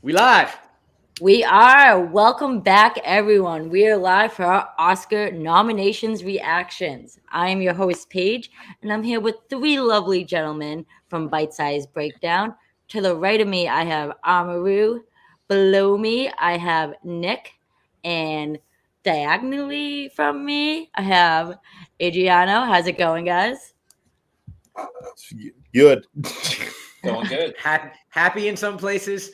We live. We are. Welcome back, everyone. We are live for our Oscar nominations reactions. I am your host, Paige, and I'm here with three lovely gentlemen from Bitesize Breakdown. To the right of me, I have Amaru. Below me, I have Nick. And diagonally from me, I have Adriano. How's it going, guys? Good. Going good. Happy in some places,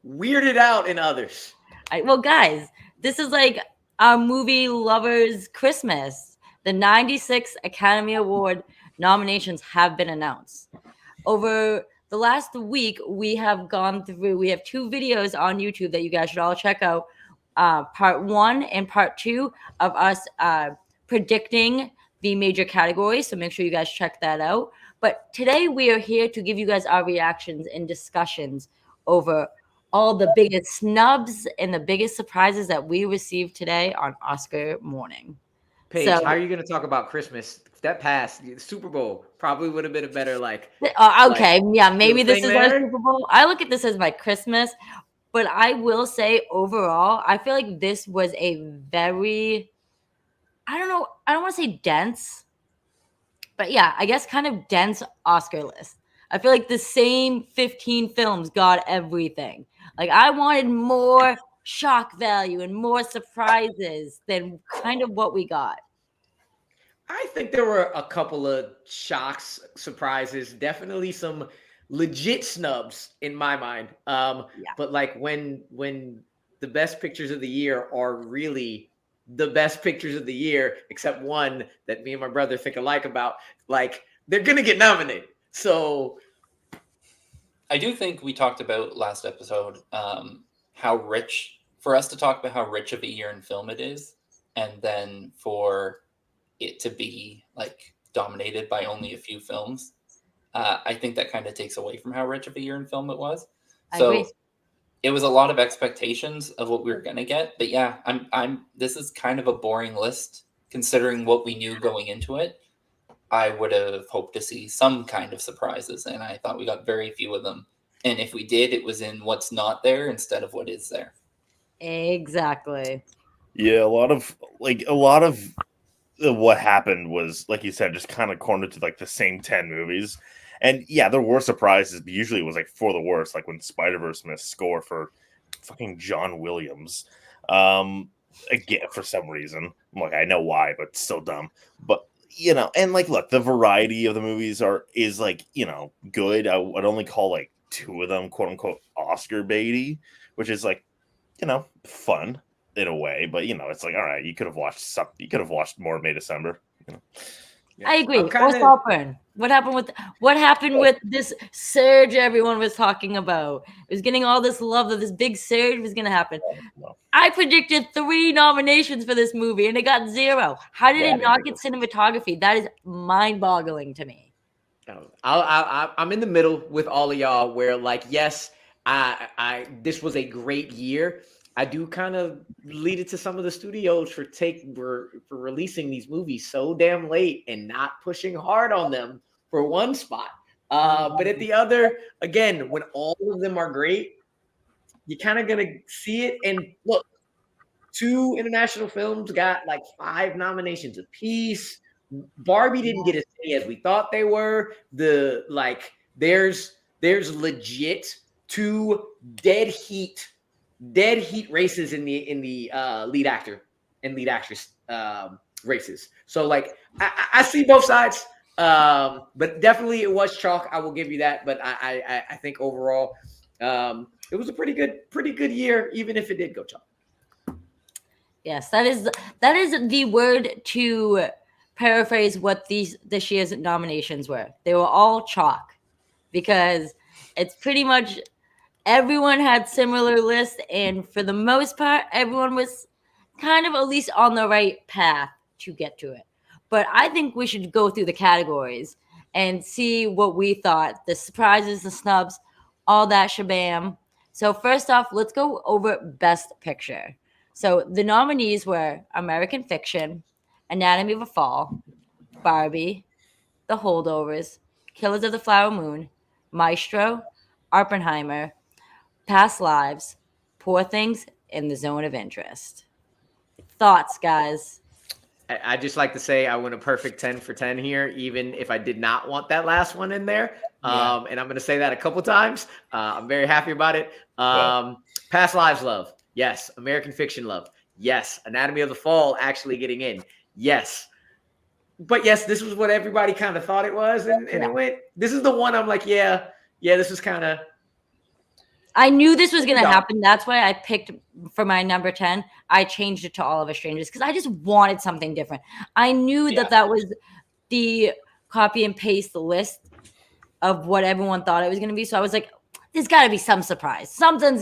weirded out in others. Well, guys, this is like our movie lovers' Christmas. The 96 Academy Award nominations have been announced. Over the last week, we have two videos on YouTube that you guys should all check out. Part 1 and part 2 of us predicting the major categories. So make sure you guys check that out. But today we are here to give you guys our reactions and discussions over all the biggest snubs and the biggest surprises that we received today on Oscar morning. Paige, So- how are you going to talk about Christmas? That passed. The Super Bowl probably would have been a better Okay, yeah, maybe this is our there. Super Bowl. I look at this as my Christmas, but I will say overall, I feel like this was a very, I don't want to say dense, but yeah, I guess kind of dense Oscar list. I feel like the same 15 films got everything. Like I wanted more shock value and more surprises than kind of what we got. I think there were a couple of shocks, surprises, definitely some legit snubs in my mind. But like when the best pictures of the year are really the best pictures of the year, except one that me and my brother think alike about, like they're gonna get nominated. So I do think we talked about last episode how rich, for us to talk about how rich of a year in film it is, and then for it to be like dominated by only a few films. I think that kind of takes away from how rich of a year in film it was. I So agree. it was a lot of expectations of what we were gonna get. But yeah, this is kind of a boring list considering what we knew going into it. I would have hoped to see some kind of surprises, and I thought we got very few of them. And if we did, it was in what's not there instead of what is there. Exactly. Yeah, a lot of what happened was, like you said, just kind of cornered to like the same 10 movies. And yeah, there were surprises, but usually it was like for the worst, like when Spider-Verse missed score for fucking John Williams. Again, for some reason. I'm like, I know why, but it's still dumb. But you know, and like look, the variety of the movies is like, you know, good. I would only call like 2 of them quote unquote Oscar baity, which is like, you know, fun in a way, but you know, it's like, all right, you could have watched more May December, you know. I agree. Or Saltburn. What happened with this surge everyone was talking about? It was getting all this love that this big surge was gonna happen. I predicted 3 nominations for this movie and it got 0. How did it not get cinematography? That is mind-boggling to me. I'm in the middle with all of y'all where like, yes, I this was a great year. I do kind of lead it to some of the studios for releasing these movies so damn late and not pushing hard on them for one spot. But at the other, again, when all of them are great, you're kind of gonna see it. And look, 2 international films got like 5 nominations apiece. Barbie didn't get as many as we thought they were. There's legit 2 dead heat races in the lead actor and lead actress races. So like I see both sides, but definitely it was chalk. I will give you that. But I think overall it was a pretty good year, even if it did go chalk. Yes, that is the word to paraphrase what this year's nominations were. They were all chalk because it's pretty much everyone had similar lists, and for the most part, everyone was kind of at least on the right path to get to it. But I think we should go through the categories and see what we thought, the surprises, the snubs, all that shabam. So first off, let's go over Best Picture. So the nominees were American Fiction, Anatomy of a Fall, Barbie, The Holdovers, Killers of the Flower Moon, Maestro, Oppenheimer, Past Lives, Poor Things, and The Zone of Interest. Thoughts, guys? I just like to say I went a perfect 10 for 10 here, even if I did not want that last one in there. Yeah. And I'm going to say that a couple times. I'm very happy about it. Well. Past Lives love. Yes. American Fiction love. Yes. Anatomy of the Fall actually getting in. Yes. But yes, this was what everybody kind of thought it was. And it went, this is the one I'm like, yeah, this is kind of. I knew this was going to happen. That's why I picked for my number 10. I changed it to All of Us Strangers because I just wanted something different. I knew that was the copy and paste list of what everyone thought it was going to be. So I was like, there's got to be some surprise. Something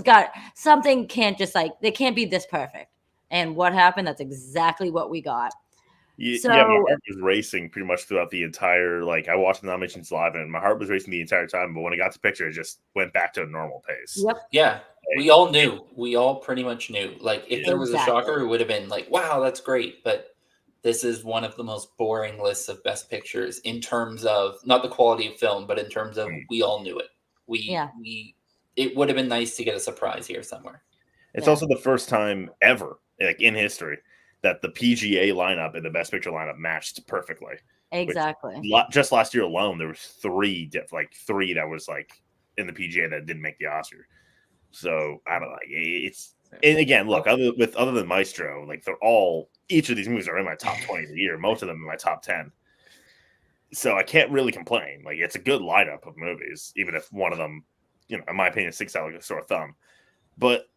can't just they can't be this perfect. And what happened? That's exactly what we got. My heart was racing pretty much throughout the entire, I watched the nominations live and my heart was racing the entire time. But when it got to picture, it just went back to a normal pace. Yep. Yeah. We all knew. We all pretty much knew. If there was a shocker, it would have been wow, that's great. But this is one of the most boring lists of Best Pictures in terms of not the quality of film, but in terms of we all knew it. It would have been nice to get a surprise here somewhere. It's also the first time ever, in history, that the PGA lineup and the Best Picture lineup matched perfectly. Exactly. Just last year alone, there was three that was in the PGA that didn't make the Oscar. So I don't know. And again, look, other than Maestro, each of these movies are in my top 20 of the year. Most of them in my top 10. So I can't really complain. It's a good lineup of movies, even if one of them, in my opinion, sticks out like a sore thumb. But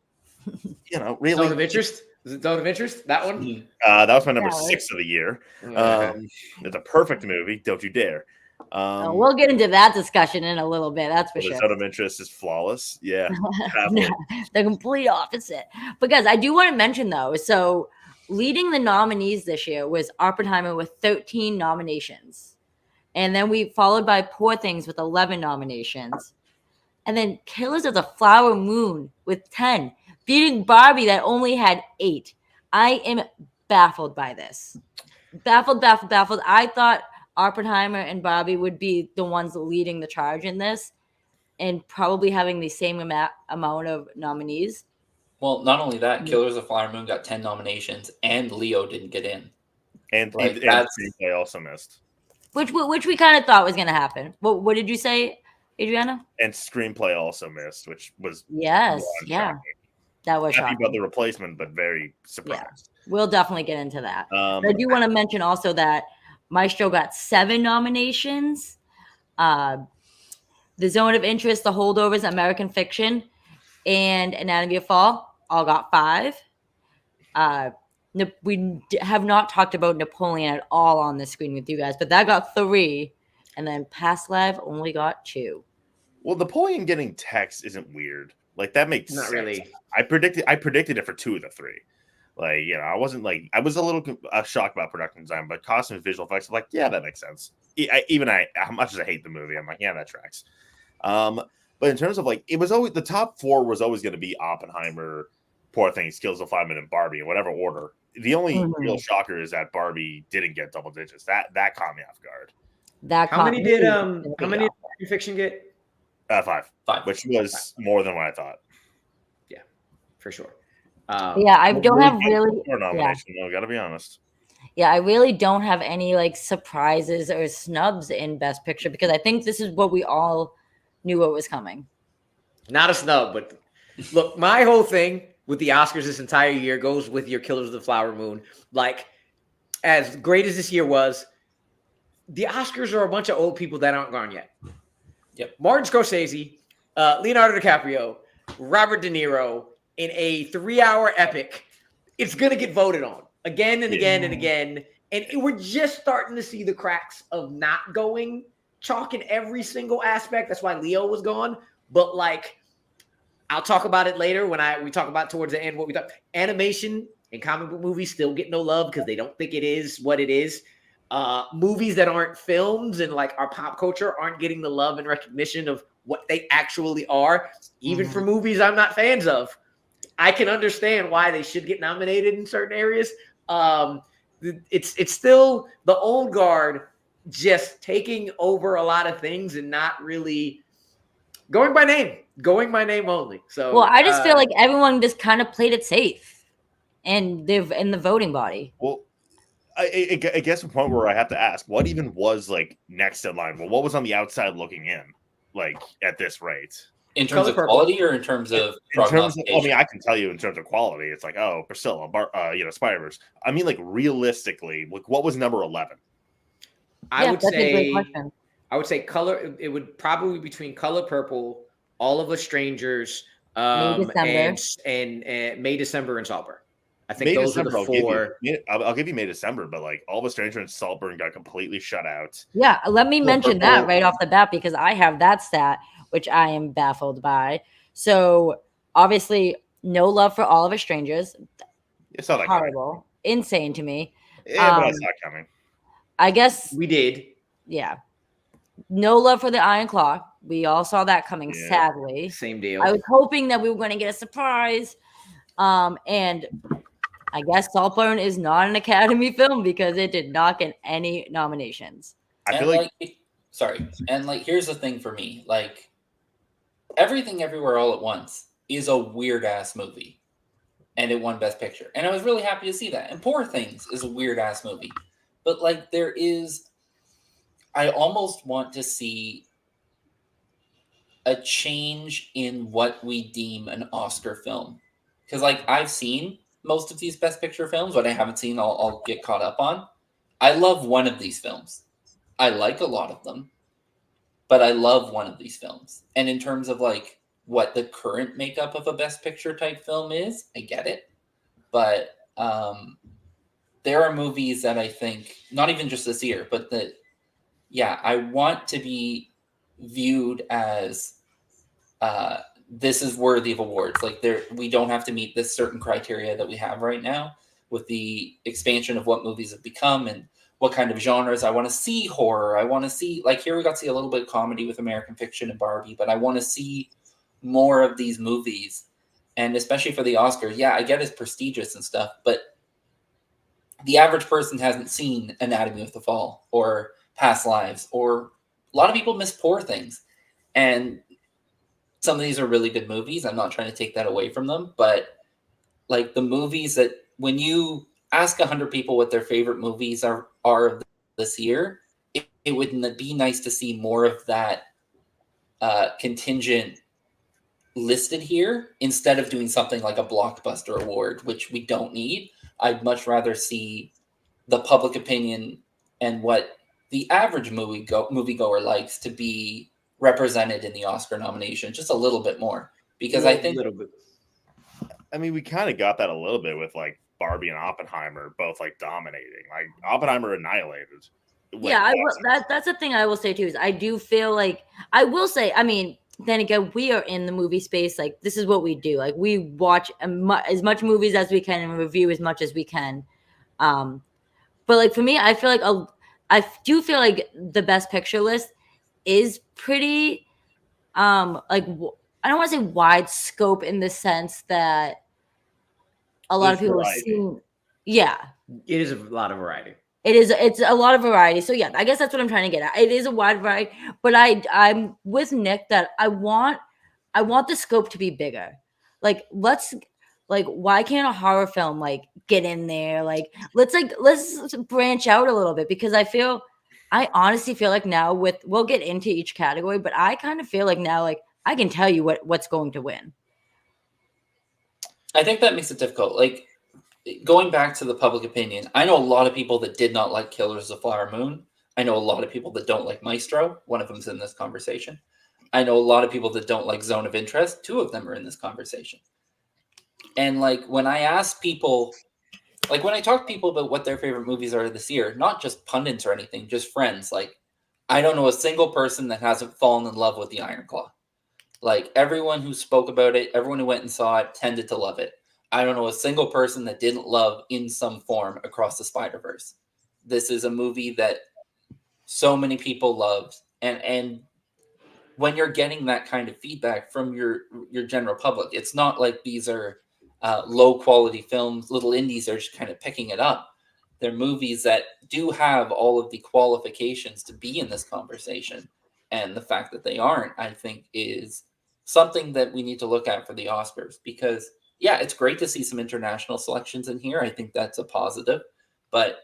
really, Zone of Interest. Is it Zone of Interest? That one? That was my number 6 of the year. It's a perfect movie. Don't you dare. We'll get into that discussion in a little bit. That's for sure. The Zone of Interest is flawless. Yeah. The complete opposite. But guys, I do want to mention though, so leading the nominees this year was Oppenheimer with 13 nominations. And then we followed by Poor Things with 11 nominations. And then Killers of the Flower Moon with 10, beating Barbie that only had 8. I am baffled by this. Baffled. I thought Oppenheimer and Barbie would be the ones leading the charge in this and probably having the same amount of nominees. Well, not only that, Killers of the Flower Moon got 10 nominations and Leo didn't get in. And Screenplay also missed. Which we kind of thought was going to happen. What did you say, Adriano? And Screenplay also missed, which was shocking. That was happy shocking. about the replacement, but very surprised. Yeah. We'll definitely get into that. I do want to mention also that Maestro got 7 nominations. The Zone of Interest, The Holdovers, American Fiction, and Anatomy of Fall all got 5. We have not talked about Napoleon at all on the screen with you guys, but that got 3. And then Past Life only got 2. Well, Napoleon getting text isn't weird. That makes not sense. Really. I predicted it for 2 of the 3. I wasn't I was a little shocked about production design, but costume and visual effects, I'm that makes sense. How much as I hate the movie, I'm that tracks. But in terms of it was always the top 4 was always going to be Oppenheimer, Poor Things, Kills of Fireman, and Barbie in whatever order. The only real shocker is that Barbie didn't get double digits. That caught me off guard. How many did American Fiction get? 5, which was more than what I thought. Yeah, for sure. I don't have really nomination. No, gotta be honest. Yeah, I really don't have any surprises or snubs in Best Picture because I think this is what we all knew what was coming. Not a snub, but look, my whole thing with the Oscars this entire year goes with your Killers of the Flower Moon. As great as this year was, the Oscars are a bunch of old people that aren't gone yet. Yep. Martin Scorsese, Leonardo DiCaprio, Robert De Niro in a 3-hour epic. It's going to get voted on again and again and again. And we're just starting to see the cracks of not going chalk in every single aspect. That's why Leo was gone. But I'll talk about it later when we talk about towards the end what we thought. Animation and comic book movies still get no love because they don't think it is what it is. Movies that aren't films and our pop culture aren't getting the love and recognition of what they actually are. Even for movies I'm not fans of, I can understand why they should get nominated in certain areas. It's still the old guard just taking over a lot of things and not really Going by name only. So Well, I just feel like everyone just kind of played it safe, and they've in the voting body. Well, I guess the point where I have to ask, what even was like next in line? Well, what was on the outside looking in, like at this rate? In terms Color of Purple. quality or in terms of I mean, I can tell you in terms of quality, it's like, oh, Priscilla, Spider-Verse. I mean, like realistically, like what was number 11? I would that's a great say question. I would say color. It would probably be between Color Purple, All of Us Strangers, December. and May, December, and Saltburn. I think May those December, are the four. I'll give you May December, but like All of a Stranger and Saltburn got completely shut out. Yeah, let me mention that Purple. right off the bat because I have that stat, which I am baffled by. So obviously, no love for All of Us Strangers. You saw that coming. Horrible, insane to me. Yeah, but I saw it coming. I guess We did. yeah. No love for the Iron Claw. We all saw that coming. Yeah. Sadly, Same deal. I was hoping that we were going to get a surprise. And I guess Saltburn is not an Academy film because it did not get any nominations. I feel like sorry. And like, here's the thing for me: like, Everything Everywhere All at Once is a weird ass movie, and it won Best Picture, and I was really happy to see that. And Poor Things is a weird ass movie, but like, I almost want to see a change in what we deem an Oscar film, because like I've seen most of these Best Picture films. What I haven't seen, I'll get caught up on. I love one of these films. I like a lot of them, but I love one of these films. And in terms of like what the current makeup of a Best Picture type film is, I get it. But there are movies that I think, not even just this year, but that, yeah, I want to be viewed as this is worthy of awards. Like we don't have to meet this certain criteria that we have right now with the expansion of what movies have become and what kind of genres. I want to see horror. I want to see, like, here we got to see a little bit of comedy with American Fiction and Barbie, but I want to see more of these movies. And especially for the Oscars, yeah, I get it's prestigious and stuff, but the average person hasn't seen Anatomy of the Fall or Past Lives, or a lot of people miss Poor Things. And some of these are really good movies. I'm not trying to take that away from them, but like the movies that when you ask 100 people what their favorite movies are of this year, it would be nice to see more of that contingent listed here instead of doing something like a blockbuster award, which we don't need. I'd much rather see the public opinion and what the average moviegoer likes to be represented in the Oscar nomination just a little bit more, because I think I mean, we kind of got that a little bit with like Barbie and Oppenheimer both like dominating. Like Oppenheimer annihilated. Yeah, that's the thing I will say too, is I do feel like, I will say, I mean, then again, we are in the movie space. Like, this is what we do. Like, we watch as much movies as we can and review as much as we can. But like for me, I feel like I do feel like the Best Picture list is pretty like, I don't want to say wide scope in the sense that a lot of people have seen. Yeah, it is a lot of variety. It's a lot of variety. So yeah, I guess that's what I'm trying to get at. It is a wide variety, but I'm with Nick that I want the scope to be bigger. Like, why can't a horror film like get in there? Like, let's branch out a little bit, because I honestly feel like now we'll get into each category, but I kind of feel like now, like, I can tell you what's going to win. I think that makes it difficult. Like, going back to the public opinion, I know a lot of people that did not like Killers of the Flower Moon. I know a lot of people that don't like Maestro. One of them's in this conversation. I know a lot of people that don't like Zone of Interest. Two of them are in this conversation. And like, when I ask people, like when I talk to people about what their favorite movies are this year, not just pundits or anything, just friends, like, I don't know a single person that hasn't fallen in love with the Iron Claw. Like, everyone who spoke about it, everyone who went and saw it tended to love it. I don't know a single person that didn't love in some form Across the Spider-Verse. This is a movie that so many people loved. And when you're getting that kind of feedback from your general public, it's not like these are low quality films, little indies are just kind of picking it up. They're movies that do have all of the qualifications to be in this conversation. And the fact that they aren't, I think, is something that we need to look at for the Oscars, because yeah, it's great to see some international selections in here. I think that's a positive, but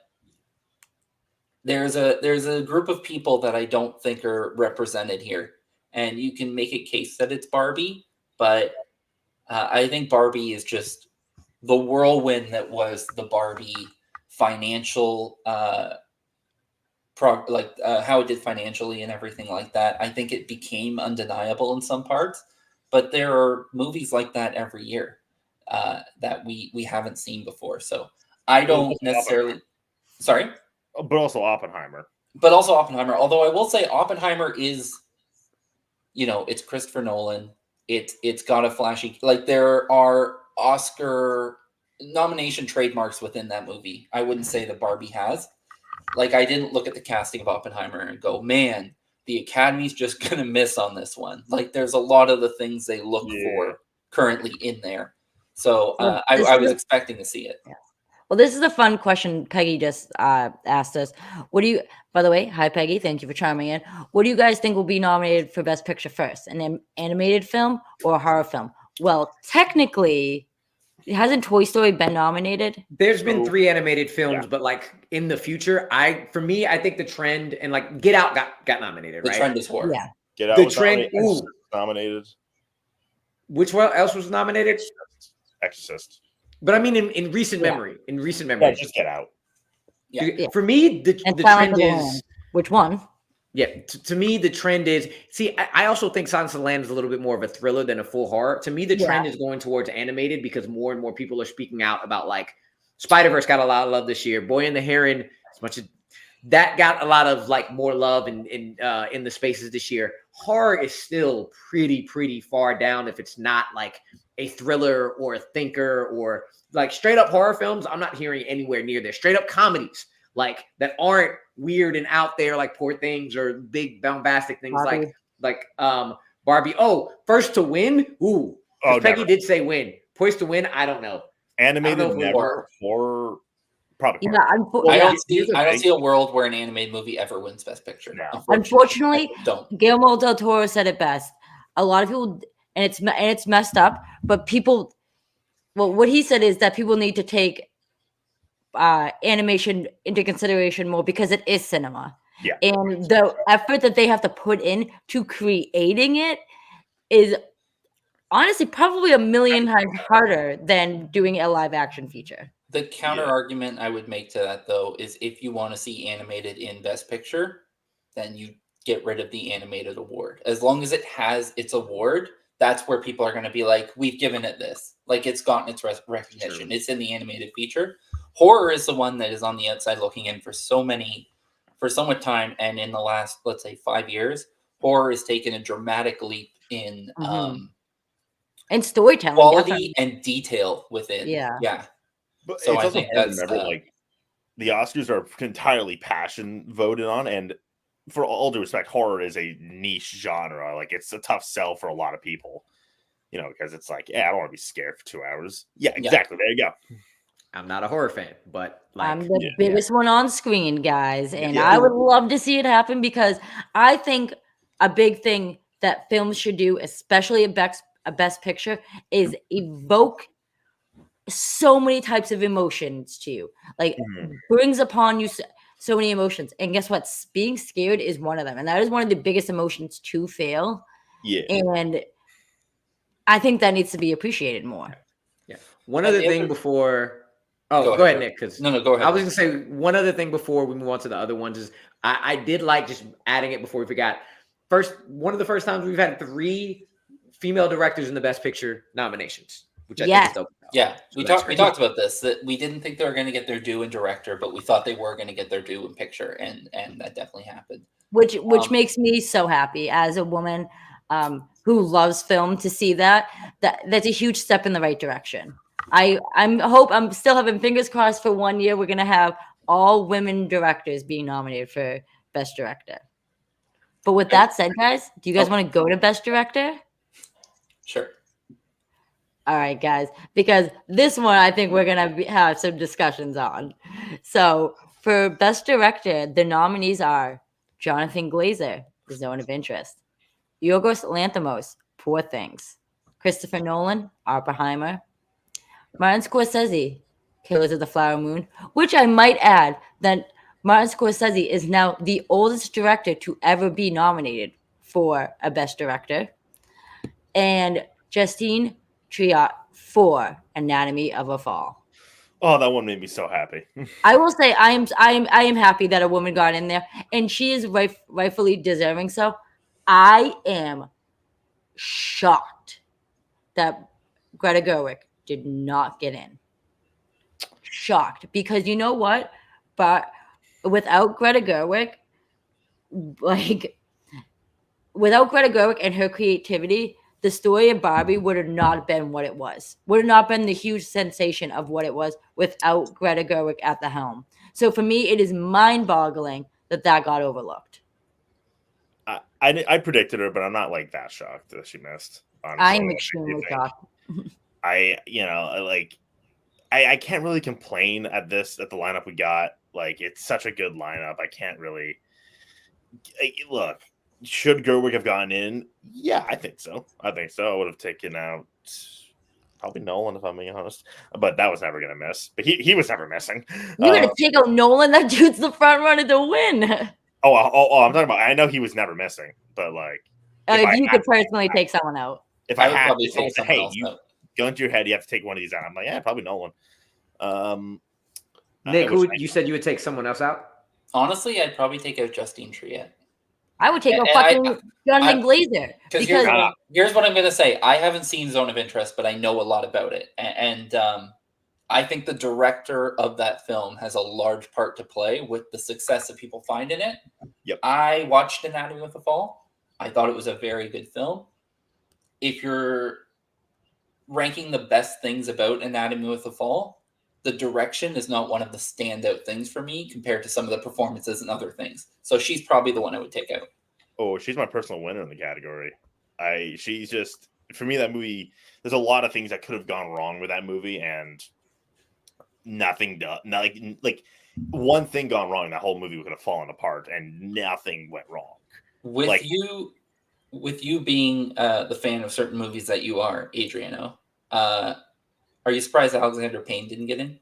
there's a group of people that I don't think are represented here, and you can make a case that it's Barbie, but I think Barbie is just the whirlwind that was the Barbie financial how it did financially and everything like that. I think it became undeniable in some parts, but there are movies like that every year that we haven't seen before. So I don't necessarily. Sorry, but also Oppenheimer. Although I will say Oppenheimer is, it's Christopher Nolan. It's got a flashy, like, there are Oscar nomination trademarks within that movie. I wouldn't say that Barbie has. Like, I didn't look at the casting of Oppenheimer and go, man, the Academy's just going to miss on this one. Like, there's a lot of the things they look for currently in there. So I was expecting to see it. Yeah. Well, this is a fun question Peggy just asked us. By the way, hi, Peggy. Thank you for chiming in. What do you guys think will be nominated for Best Picture first? An animated film or a horror film? Well, technically, hasn't Toy Story been nominated? There's been 3 animated films, but like in the future, I think the trend, and like Get Out got nominated, right? The trend is horror. Yeah. Get Out The was trend. nominated. Which one else was nominated? Exorcist. But I mean, in recent memory, Yeah, just Get Out. Yeah. For me, the trend is which one? Yeah, to me, the trend is, I also think Silence of the Lambs is a little bit more of a thriller than a full horror. To me, the trend is going towards animated, because more and more people are speaking out about, like, Spider-Verse got a lot of love this year. Boy and the Heron, as much as that got a lot of, like, more love in the spaces this year. Horror is still pretty far down if it's not like a thriller or a thinker, or like straight up horror films. I'm not hearing anywhere near there. Straight up comedies, like, that aren't weird and out there, like Poor Things or big bombastic things, Barbie. like Barbie. Oh, First to Win. Ooh, Peggy did say win. Poised to Win. I don't know. Animated, never. Horror, probably. Yeah, I don't see a world where an animated movie ever wins Best Picture. No. Unfortunately, Guillermo del Toro said it best. A lot of people, and it's messed up, but people. Well, what he said is that people need to take animation into consideration more, because it is cinema. Yeah. And the effort that they have to put in to creating it is honestly probably a million times harder than doing a live action feature. The counter argument I would make to that, though, is if you want to see animated in Best Picture, then you get rid of the animated award. As long as it has its award, that's where people are going to be like, we've given it this. Like, it's gotten its recognition. True. It's in the animated feature. Horror is the one that is on the outside looking in for so much time. And in the last, let's say, 5 years, horror has taken a dramatic leap in and storytelling, quality and detail within. Yeah. But so it's I also think hard to that's remember, like, the Oscars are entirely passion voted on, and for all due respect, horror is a niche genre. Like, it's a tough sell for a lot of people, because it's like, I don't want to be scared for 2 hours. Yeah, exactly. There you go. I'm not a horror fan, but like, I'm the biggest one on screen, guys, and I would love to see it happen, because I think a big thing that films should do, especially a best picture, is evoke so many types of emotions to you. Like, brings upon you so many emotions. And guess what? Being scared is one of them. And that is one of the biggest emotions to fail. Yeah. And I think that needs to be appreciated more. Yeah. One other thing before... Oh, go ahead, Nick. No, go ahead. I was going to say one other thing before we move on to the other ones is I did like just adding it before we forgot. One of the first times we've had 3 female directors in the Best Picture nominations, which I think is dope. Yeah, so we talked about this, that we didn't think they were going to get their due in director, but we thought they were going to get their due in picture, and that definitely happened. Which makes me so happy as a woman who loves film to see that's a huge step in the right direction. I'm still having fingers crossed for 1 year we're going to have all women directors being nominated for Best Director. But with that said, guys, do you guys want to go to Best Director? Sure. All right, guys, because this one I think we're going to have some discussions on. So for Best Director, the nominees are Jonathan Glazer, The Zone of Interest. Yorgos Lanthimos, Poor Things. Christopher Nolan, Oppenheimer. Martin Scorsese, Killers of the Flower Moon, which I might add that Martin Scorsese is now the oldest director to ever be nominated for a Best Director. And Justine Triot for Anatomy of a Fall. Oh, that one made me so happy. I will say I am happy that a woman got in there, and she is rightfully deserving. So I am shocked that Greta Gerwig did not get in. Shocked, because you know what? But without Greta Gerwig, and her creativity, the story of Barbie would have not been what it was. Would have not been the huge sensation of what it was without Greta Gerwig at the helm. So for me, it is mind-boggling that got overlooked. I predicted her, but I'm not like that shocked that she missed. Honestly. I am extremely shocked. I can't really complain at the lineup we got. Like, it's such a good lineup. I can't really look. Should Gerwig have gotten in? Yeah, I think so. I would have taken out probably Nolan, if I'm being honest. But that was never going to miss. But he was never missing. You're going to take out Nolan? That dude's the front runner to win. Oh, I'm talking about. I know he was never missing, but like, if you could personally take someone out, if I had to say, hey, you go into your head, you have to take one of these out. I'm like, yeah, probably Nolan. Nick, you said you would take someone else out? Honestly, I'd probably take out Justine Triet. I would take out fucking Jonathan Glazer. Because here's what I'm going to say. I haven't seen Zone of Interest, but I know a lot about it. And I think the director of that film has a large part to play with the success that people find in it. Yep. I watched Anatomy of a Fall. I thought it was a very good film. If you're ranking the best things about Anatomy of a Fall, the direction is not one of the standout things for me compared to some of the performances and other things. So she's probably the one I would take out. Oh, she's my personal winner in the category. She's just, for me, that movie, there's a lot of things that could have gone wrong with that movie, and nothing done. Like one thing gone wrong, that whole movie could have fallen apart, and nothing went wrong. With you being the fan of certain movies that you are, Adriano, are you surprised Alexander Payne didn't get in?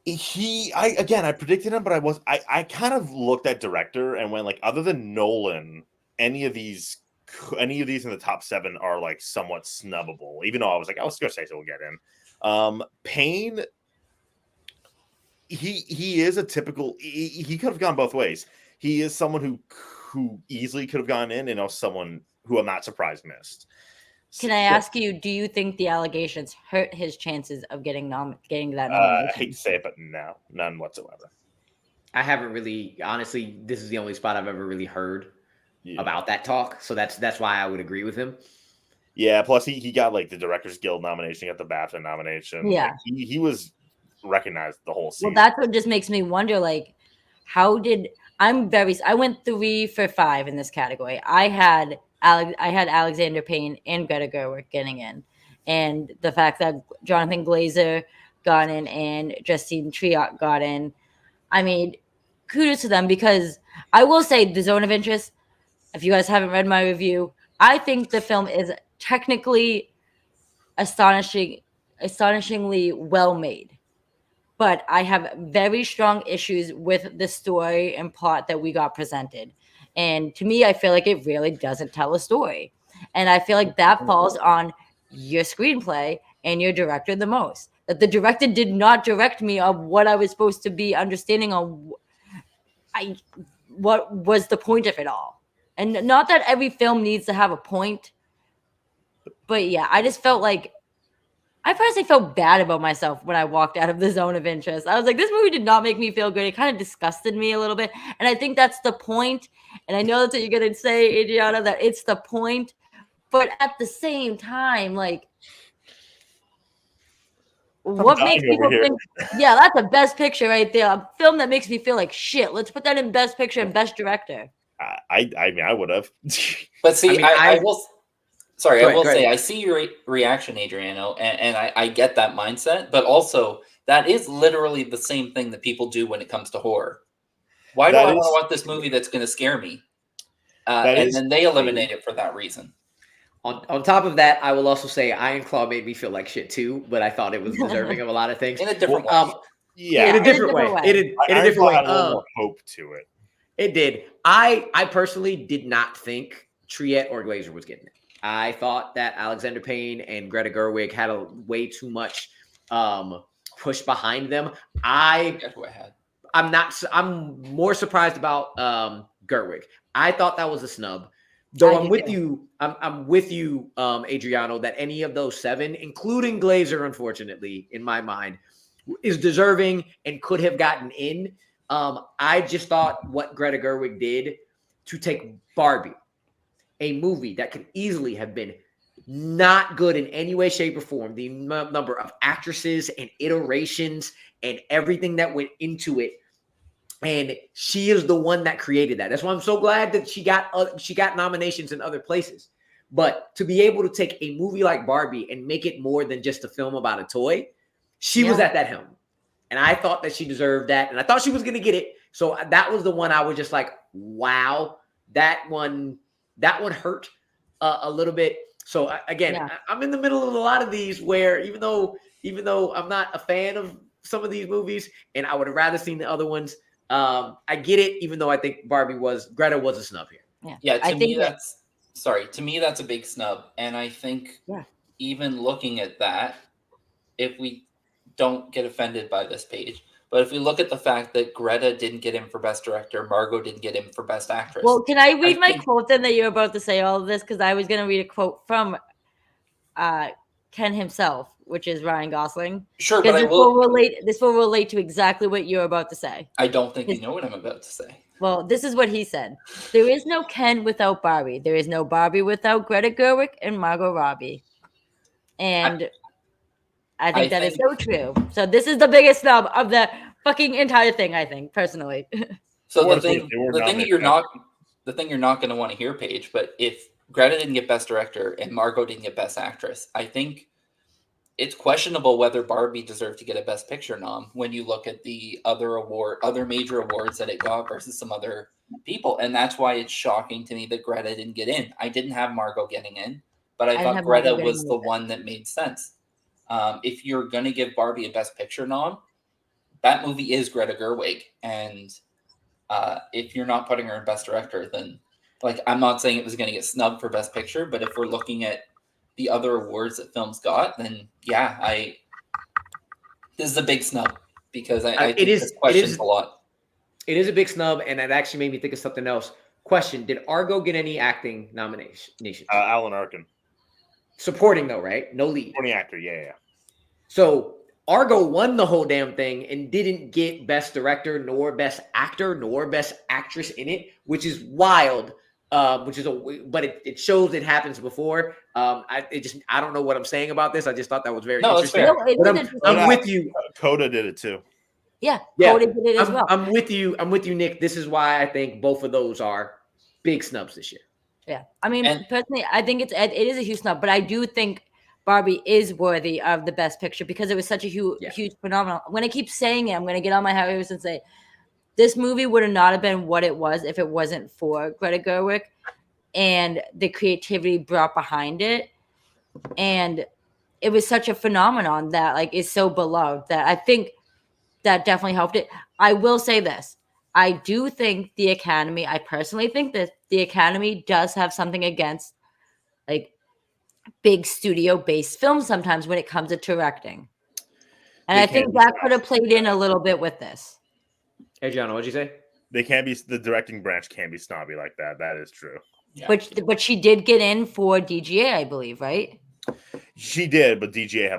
I predicted him, but I kind of looked at director and went like, other than Nolan, any of these in the top 7 are like somewhat snubbable. Even though I was like, Scorsese will get in. Payne, he is a typical. He could have gone both ways. He is someone who easily could have gone in, and also someone who I'm not surprised missed. Can I ask you, do you think the allegations hurt his chances of getting that nomination? I hate to say it, but no, none whatsoever. I haven't really, honestly, this is the only spot I've ever really heard about that talk. So that's why I would agree with him. Yeah, plus he got like the Directors Guild nomination, he got the BAFTA nomination. Yeah. Like, he was recognized the whole season. Well, that's what just makes me wonder, like, I went 3 for 5 in this category. I had Alexander Payne and Greta Gerwig getting in, and the fact that Jonathan Glazer got in and Justine Triot got in, I mean, kudos to them, because I will say The Zone of Interest, if you guys haven't read my review, I think the film is technically astonishingly well made. But I have very strong issues with the story and plot that we got presented. And to me, I feel like it really doesn't tell a story. And I feel like that falls on your screenplay and your director the most. That the director did not direct me on what I was supposed to be understanding on what was the point of it all. And not that every film needs to have a point. But yeah, I just felt like, I personally felt bad about myself when I walked out of The Zone of Interest. I was like, this movie did not make me feel good. It kind of disgusted me a little bit. And I think that's the point. And I know that's what you're going to say, Adriana, that it's the point. But at the same time, like, what makes people think, yeah, that's a best picture right there. A film that makes me feel like shit. Let's put that in best picture and best director. I mean, I would have. But see, I will... Sorry, I will say, I see your reaction, Adriano, and I get that mindset, but also that is literally the same thing that people do when it comes to horror. Why do That I want is- to watch this movie that's going to scare me? That And is then they eliminate it for that reason. On top of that, I will also say Iron Claw made me feel like shit too, but I thought it was deserving of a lot of things. In a different way. Yeah, in a different way. In a Iron different Claw way. had a little more hope to it. It did. I personally did not think Triette or Glazer was getting it. I thought that Alexander Payne and Greta Gerwig had a way too much push behind them. That's what I had. I'm more surprised about Gerwig. I thought that was a snub. Though I'm with you, Adriano, that any of those 7, including Glazer, unfortunately, in my mind, is deserving and could have gotten in. I just thought what Greta Gerwig did to take Barbie, a movie that could easily have been not good in any way, shape, or form, the number of actresses and iterations and everything that went into it. And she is the one that created that. That's why I'm so glad that she got nominations in other places. But to be able to take a movie like Barbie and make it more than just a film about a toy, she was at that helm. And I thought that she deserved that. And I thought she was going to get it. So that was the one I was just like, wow, that one hurt a little bit. So again, I'm in the middle of a lot of these where even though I'm not a fan of some of these movies and I would have rather seen the other ones, I get it, even though I think Greta was a snub here. Yeah, to me that's a big snub. And I think even looking at that, if we don't get offended by this page, but if we look at the fact that Greta didn't get in for Best Director, Margot didn't get in for Best Actress. Well, can I read my quote then that you're about to say all of this? Because I was going to read a quote from Ken himself, which is Ryan Gosling. Sure, but this will relate to exactly what you're about to say. I don't think you know what I'm about to say. Well, this is what he said. There is no Ken without Barbie. There is no Barbie without Greta Gerwig and Margot Robbie. And I think that is so true. So this is the biggest snub of the fucking entire thing, I think, personally. So the thing you're not going to want to hear, Paige, but if Greta didn't get Best Director and Margot didn't get Best Actress, I think it's questionable whether Barbie deserved to get a Best Picture nom when you look at the other major awards that it got versus some other people. And that's why it's shocking to me that Greta didn't get in. I didn't have Margot getting in, but I thought Greta was the one that made sense. If you're going to give Barbie a Best Picture nom, that movie is Greta Gerwig. And if you're not putting her in Best Director, then I'm not saying it was going to get snubbed for Best Picture, but if we're looking at the other awards that films got, then this is a big snub because I think this questions a lot. It is a big snub, and it actually made me think of something else. Question: did Argo get any acting nominations? Alan Arkin. Supporting though, right? No lead. Supporting actor, yeah. So Argo won the whole damn thing and didn't get Best Director, nor Best Actor, nor Best Actress in it, which is wild. But it shows it happens before. I don't know what I'm saying about this. I just thought that was very interesting. I'm with you. Coda did it too. Yeah. Coda did it as well. I'm with you, Nick. This is why I think both of those are big snubs this year. Yeah, I mean, personally, I think it is a huge snub, but I do think Barbie is worthy of the Best Picture because it was such a huge phenomenon. When I keep saying it, I'm going to get on my high horse and say this movie would have not have been what it was if it wasn't for Greta Gerwig and the creativity brought behind it, and it was such a phenomenon that is so beloved that I think that definitely helped it. I will say this. I do think the Academy, I personally think that the Academy does have something against big studio-based films sometimes when it comes to directing. And I think that could have played in a little bit with this. Hey, John, what'd you say? The directing branch can't be snobby like that. That is true. Yeah. But she did get in for DGA, I believe, right? She did, but DGA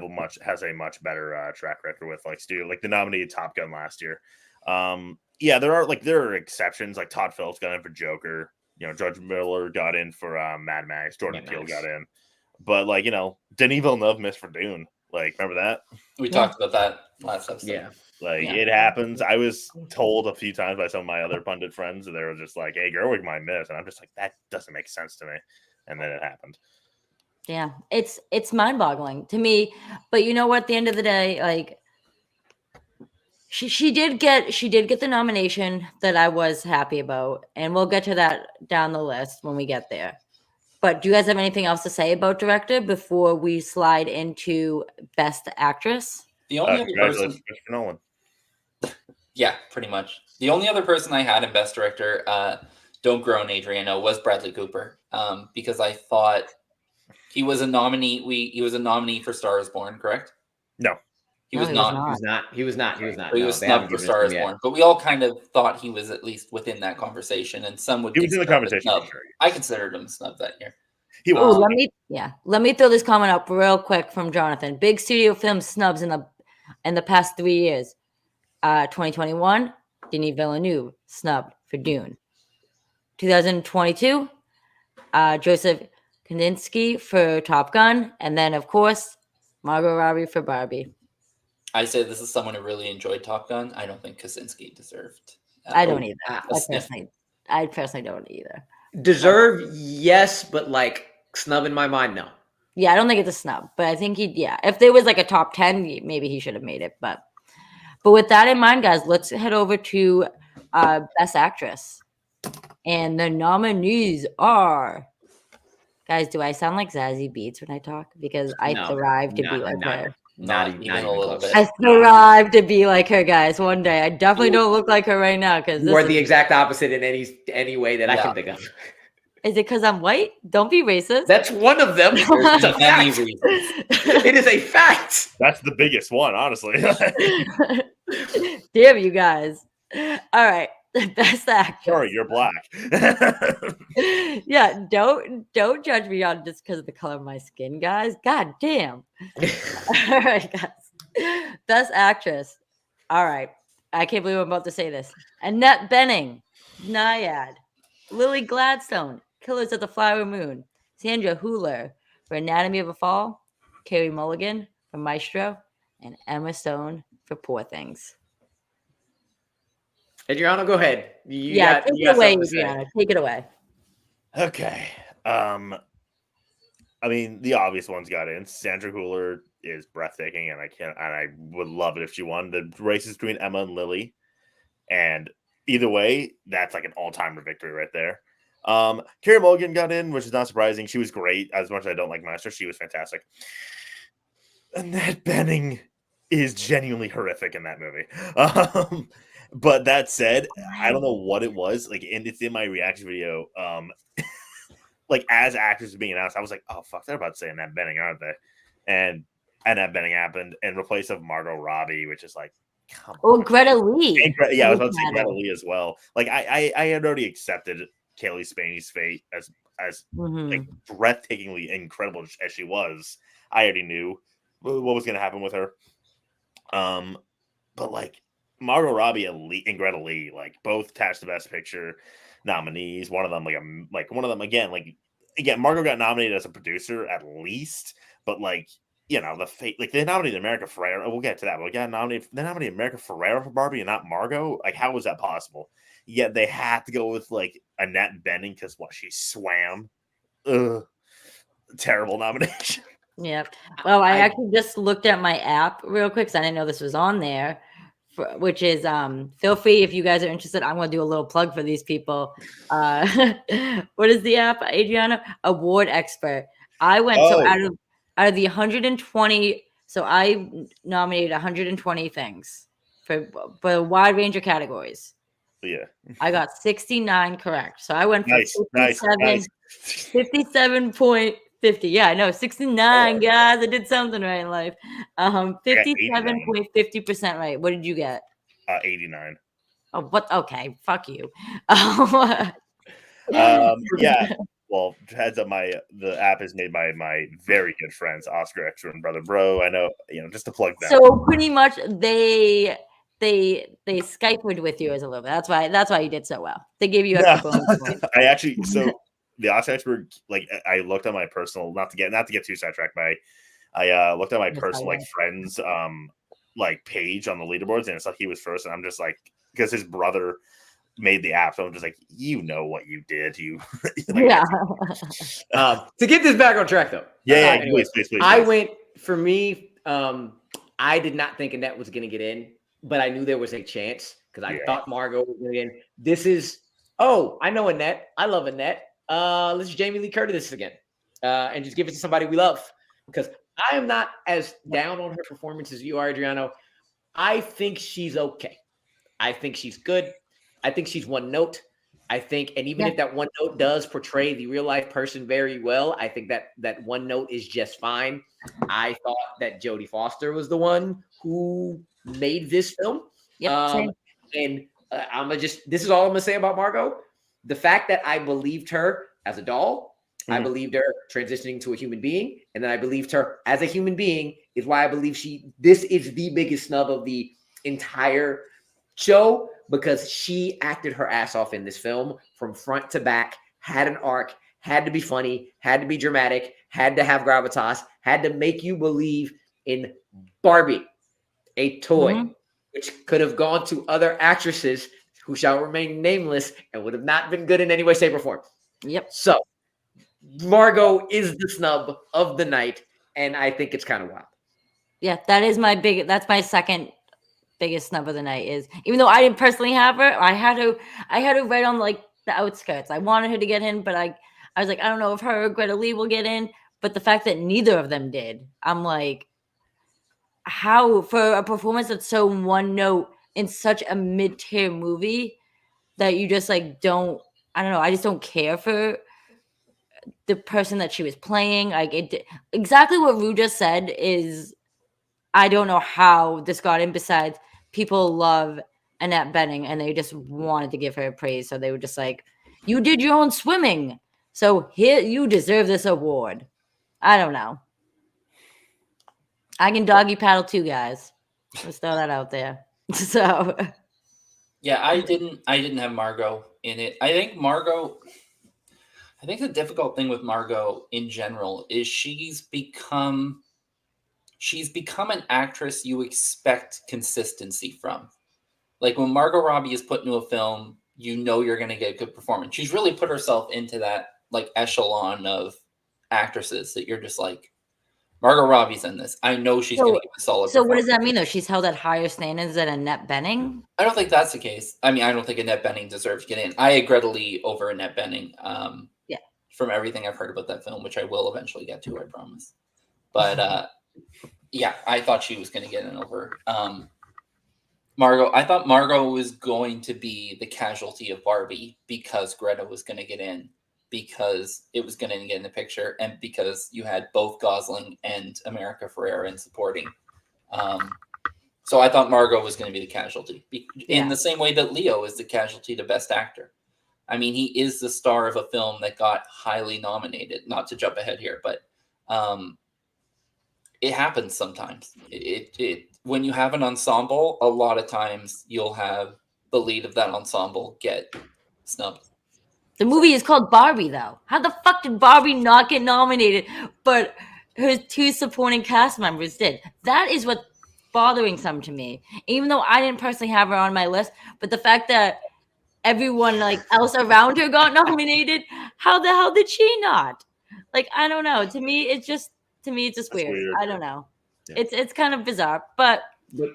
has a much better track record with studio, the nominated Top Gun last year. There are exceptions. Todd Phillips got in for Joker. George Miller got in for Mad Max. Jordan Peele got in, but Denis Villeneuve missed for Dune. Remember that? We talked about that last episode. Yeah. It happens. I was told a few times by some of my other pundit friends that they were just like, "Hey, Gerwig might miss," and I'm just like, "That doesn't make sense to me." And then it happened. Yeah, it's mind-boggling to me. But you know what? At the end of the day, She did get the nomination that I was happy about, and we'll get to that down the list when we get there. But do you guys have anything else to say about director before we slide into best actress? The only other person, Christopher Nolan. yeah, pretty much. The only other person I had in best director, don't groan, Adriano, was Bradley Cooper, because I thought he was a nominee. He was a nominee for Star Is Born, correct? No. He was not. He was not. So he was snubbed for Star Is Born. But we all kind of thought he was at least within that conversation, and some would. He was in the conversation. Sure. I considered him snubbed that year. He was. Let me throw this comment up real quick from Jonathan. Big studio film snubs in the past 3 years. 2021, Denis Villeneuve snubbed for Dune. 2022, Joseph Kosinski for Top Gun, and then of course Margot Robbie for Barbie. I say this is someone who really enjoyed Top Gun. I don't think Kosinski deserved. I don't either. I personally don't either. Deserve, yes, but like snub in my mind, no. Yeah, I don't think it's a snub, but I think if there was like a top 10, maybe he should have made it. But with that in mind, guys, let's head over to Best Actress. And the nominees are, guys, do I sound like Zazie Beetz when I talk? Because I thrive to be like her. Not even a little bit. I thrive to be like her, guys. One day, I definitely don't look like her right now because you are the exact opposite in any way that I can think of. Is it because I'm white? Don't be racist. That's one of them. It's a fact. It is a fact. That's the biggest one, honestly. Damn you guys! All right, Best Actress. Sorry, you're black. Yeah, don't judge me on just because of the color of my skin, guys. God damn. All right, guys. Best Actress. All right. I can't believe I'm about to say this. Annette Bening, Naiad. Lily Gladstone, Killers of the Flower Moon. Sandra Hüller for Anatomy of a Fall. Carey Mulligan for Maestro. And Emma Stone for Poor Things. Adriano, go ahead. Take it away, Adriano. Take it away. Okay. I mean, the obvious ones got in. Sandra Hüller is breathtaking, and I would love it if she won. The races between Emma and Lily, and either way, that's like an all-timer victory right there. Carey Mulligan got in, which is not surprising. She was great. As much as I don't like Master, she was fantastic. Annette Bening is genuinely horrific in that movie. But that said, I don't know what it was. Like, and it's in my reaction video. Like, as actors being announced, I was like, oh, fuck, they're about to say Annette Bening, aren't they? And Annette Bening happened in replace of Margot Robbie, which is like, come on. Greta Lee. I was about to say Greta Lee as well. Like, I had already accepted Kaylee Spaney's fate as like breathtakingly incredible as she was. I already knew what was going to happen with her. But like Margot Robbie and Greta Lee, like both attached to Best Picture nominees. One of them, again, Margot got nominated as a producer at least, but like, you know, they nominated America Ferrera. We'll get to that, but they nominated America Ferrera for Barbie and not Margot. Like, how was that possible? Yet they had to go with like Annette Bening because she swam. Ugh, terrible nomination. Yeah. Well, I actually just looked at my app real quick because I didn't know this was on there. Which is feel free if you guys are interested. I'm going to do a little plug for these people. What is the app, Adriano? Award Expert. I went out of the 120. So I nominated 120 things for a wide range of categories. Yeah, I got 69 correct. So I went for 57.50. Yeah, I know, 69 guys. I did something right in life. 57.50% right. What did you get? 89. Oh, what? Okay, fuck you. Yeah. Well, heads up, the app is made by my very good friends, Oscar Extra and Brother Bro. I know, just to plug that. So pretty much they Skyped with you as a little bit. That's why you did so well. They gave you extra bonus points. I actually the Oscar Expert, like I looked at my personal, not to get too sidetracked, but I looked at my personal like friends like page on the leaderboards, and it's like he was first, and I'm just like, because his brother made the app, so I'm just like, you know what you did, you like, yeah. To get this back on track though. Yeah, anyways, please. I went for me. I did not think Annette was going to get in but I knew there was a chance because I Yeah. thought Margot was going to. This is, I know Annette. I love Annette. Let's Jamie Lee Curtis this again, and just give it to somebody we love. Because I am not as down on her performance as you are, Adriano. I think she's okay. I think she's good. I think she's one note. I think, and even if that one note does portray the real life person very well, I think that one note is just fine. I thought that Jodie Foster was the one who made this film. Yep. And this is all I'm gonna say about Margot. The fact that I believed her as a doll, I believed her transitioning to a human being, and then I believed her as a human being is why I believe this is the biggest snub of the entire show, because she acted her ass off in this film from front to back, had an arc, had to be funny, had to be dramatic, had to have gravitas, had to make you believe in Barbie, a toy, which could have gone to other actresses who shall remain nameless and would have not been good in any way, shape, or form. Yep. So Margot is the snub of the night, and I think it's kind of wild. Yeah, that's my second biggest snub of the night. Is even though I didn't personally have her, I had her right on like the outskirts. I wanted her to get in, but I was like, I don't know if her or Greta Lee will get in. But the fact that neither of them did, I'm like, how for a performance that's so one note in such a mid-tier movie that you just like don't, I don't know, I just don't care for the person that she was playing. Like exactly what Rue just said is, I don't know how this got in. Besides, people love Annette Bening, and they just wanted to give her praise. So they were just like, "You did your own swimming, so here you deserve this award." I don't know. I can doggy paddle too, guys. Let's throw that out there. So, yeah, I didn't have Margot in it. I think the difficult thing with Margot in general is she's become an actress you expect consistency from. Like when Margot Robbie is put into a film, you know you're going to get a good performance. She's really put herself into that like echelon of actresses that you're just like, Margot Robbie's in this. I know she's going to give a solid performance. So what does that mean though? She's held at higher standards than Annette Bening? I don't think that's the case. I mean, I don't think Annette Bening deserves to get in. I had Greta Lee over Annette Bening. Yeah. From everything I've heard about that film, which I will eventually get to, I promise. But yeah, I thought she was going to get in over Margot. I thought Margot was going to be the casualty of Barbie because Greta was going to get in, because it was going to get in the picture, and because you had both Gosling and America Ferrera in supporting. So I thought Margot was going to be the casualty in the same way that Leo is the casualty to Best Actor. I mean, he is the star of a film that got highly nominated. Not to jump ahead here, but it happens sometimes. It when you have an ensemble, a lot of times you'll have the lead of that ensemble get snubbed. The movie is called Barbie, though. How the fuck did Barbie not get nominated, but her two supporting cast members did? That is what's bothering some to me. Even though I didn't personally have her on my list, but the fact that everyone like else around her got nominated, how the hell did she not? Like, I don't know. To me, it's just weird. I don't know. Yeah. It's kind of bizarre, but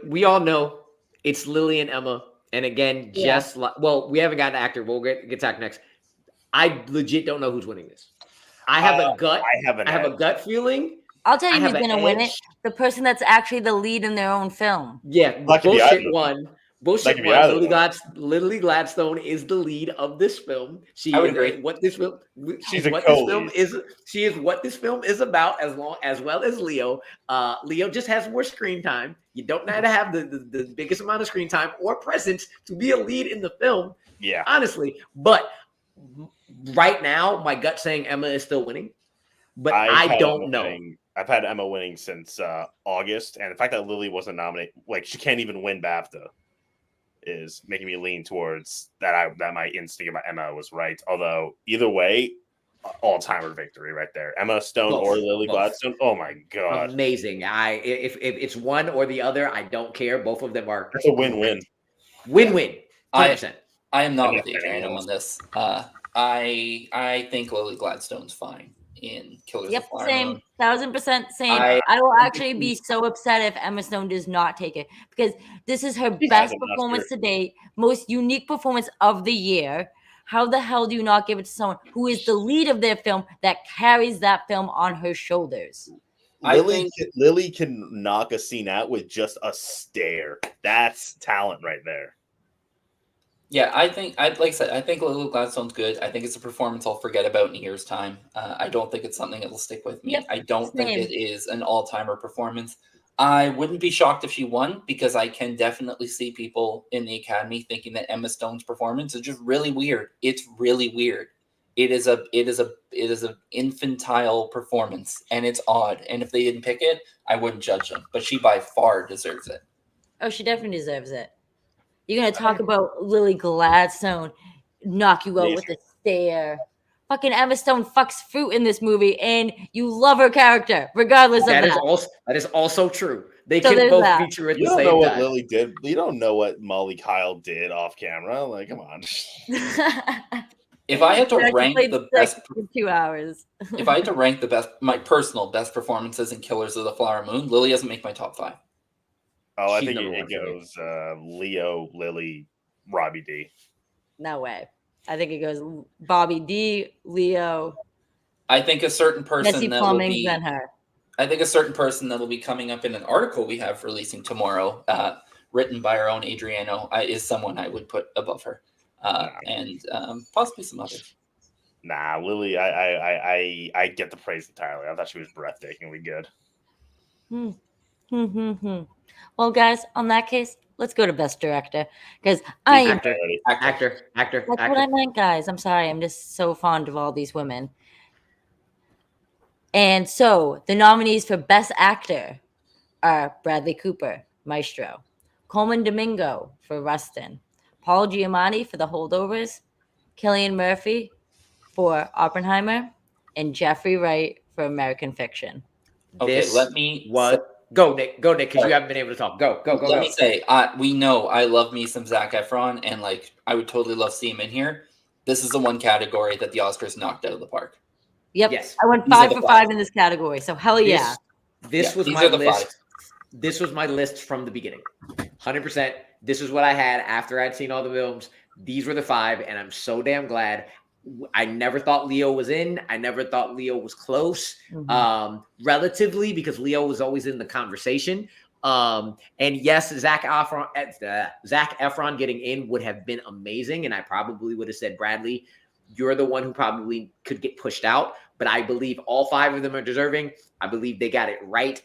we all know it's Lily and Emma. And again, just like, well, we haven't got an actor. We'll get to actor next. I legit don't know who's winning this. I have a gut. I have a gut feeling. I'll tell you who's going to win it. The person that's actually the lead in their own film. Yeah, bullshit one. Bullshit one. Lily Gladstone is the lead of this film. She is what this film. She is what this film is about, as well as Leo. Leo just has more screen time. You don't have to have the biggest amount of screen time or presence to be a lead in the film. Yeah, honestly, but right now, my gut saying Emma is still winning, but I don't know. I've had Emma winning since August, and the fact that Lily wasn't nominated, like she can't even win BAFTA, is making me lean towards that. That my instinct about Emma was right. Although either way, all-timer victory right there. Emma Stone or Lily Gladstone. Oh my god, amazing! If it's one or the other, I don't care. Both of them are. It's a win-win. Win-win. 100%. I am not with Adriano on this. I think Lily Gladstone's fine in Killers Yep, of the Flower same. Moon. 1000% same. I- I will actually be so upset if Emma Stone does not take it, because this is her She best hasn't, that's performance true. to date, most unique performance of the year. How the hell do you not give it to someone who is the lead of their film that carries that film on her shoulders? Lily can knock a scene out with just a stare. That's talent right there. Yeah, I think like I said, I think Lily Gladstone's good. I think it's a performance I'll forget about in a year's time. I don't think it's something that'll stick with me. Yep, I don't think same. it is an all-timer performance. I wouldn't be shocked if she won, because I can definitely see people in the Academy thinking that Emma Stone's performance is just really weird. It's really weird. It is an infantile performance, and it's odd. And if they didn't pick it, I wouldn't judge them. But she by far deserves it. Oh, she definitely deserves it. You're going to talk about Lily Gladstone knock you out with a stare. Fucking Emma Stone fucks fruit in this movie, and you love her character, regardless of that. That is also true. They So can there's both that. feature at You the don't same know what time. Lily did. You don't know what Molly Kyle did off camera. Like, come on. If I had to She rank played the sex best, for 2 hours. if I had to rank the best, my personal best performances in Killers of the Flower Moon, Lily doesn't make my top 5. Oh, I She's think number it one for me. goes Leo, Lily, Robbie D. No way. I think it goes Bobby D, Leo, I think a certain person Missy that will Plumbing, be. then her. I think a certain person that will be coming up in an article we have releasing tomorrow, written by our own Adriano, is someone I would put above her, and possibly some others. Nah, Lily, I get the praise entirely. I thought she was breathtakingly good. Well, guys, on that case, let's go to Best Director, because I am. Actor. That's what I meant, guys. I'm sorry. I'm just so fond of all these women. And so the nominees for Best Actor are Bradley Cooper, Maestro, Coleman Domingo for Rustin, Paul Giamatti for The Holdovers, Cillian Murphy for Oppenheimer, and Jeffrey Wright for American Fiction. Okay, Go, Nick, because you haven't been able to talk. Go. Let me say, we know I love me some Zac Efron, and like I would totally love to see him in here. This is the one category that the Oscars knocked out of the park. Yep. Yes. I went 5 for 5 in this category, so hell yeah. This was my list. This was my list from the beginning. 100%. This is what I had after I'd seen all the films. These were the 5, and I'm so damn glad. I never thought Leo was in. I never thought Leo was close, relatively, because Leo was always in the conversation. And yes, Zac Efron getting in would have been amazing, and I probably would have said, Bradley, you're the one who probably could get pushed out. But I believe all 5 of them are deserving. I believe they got it right.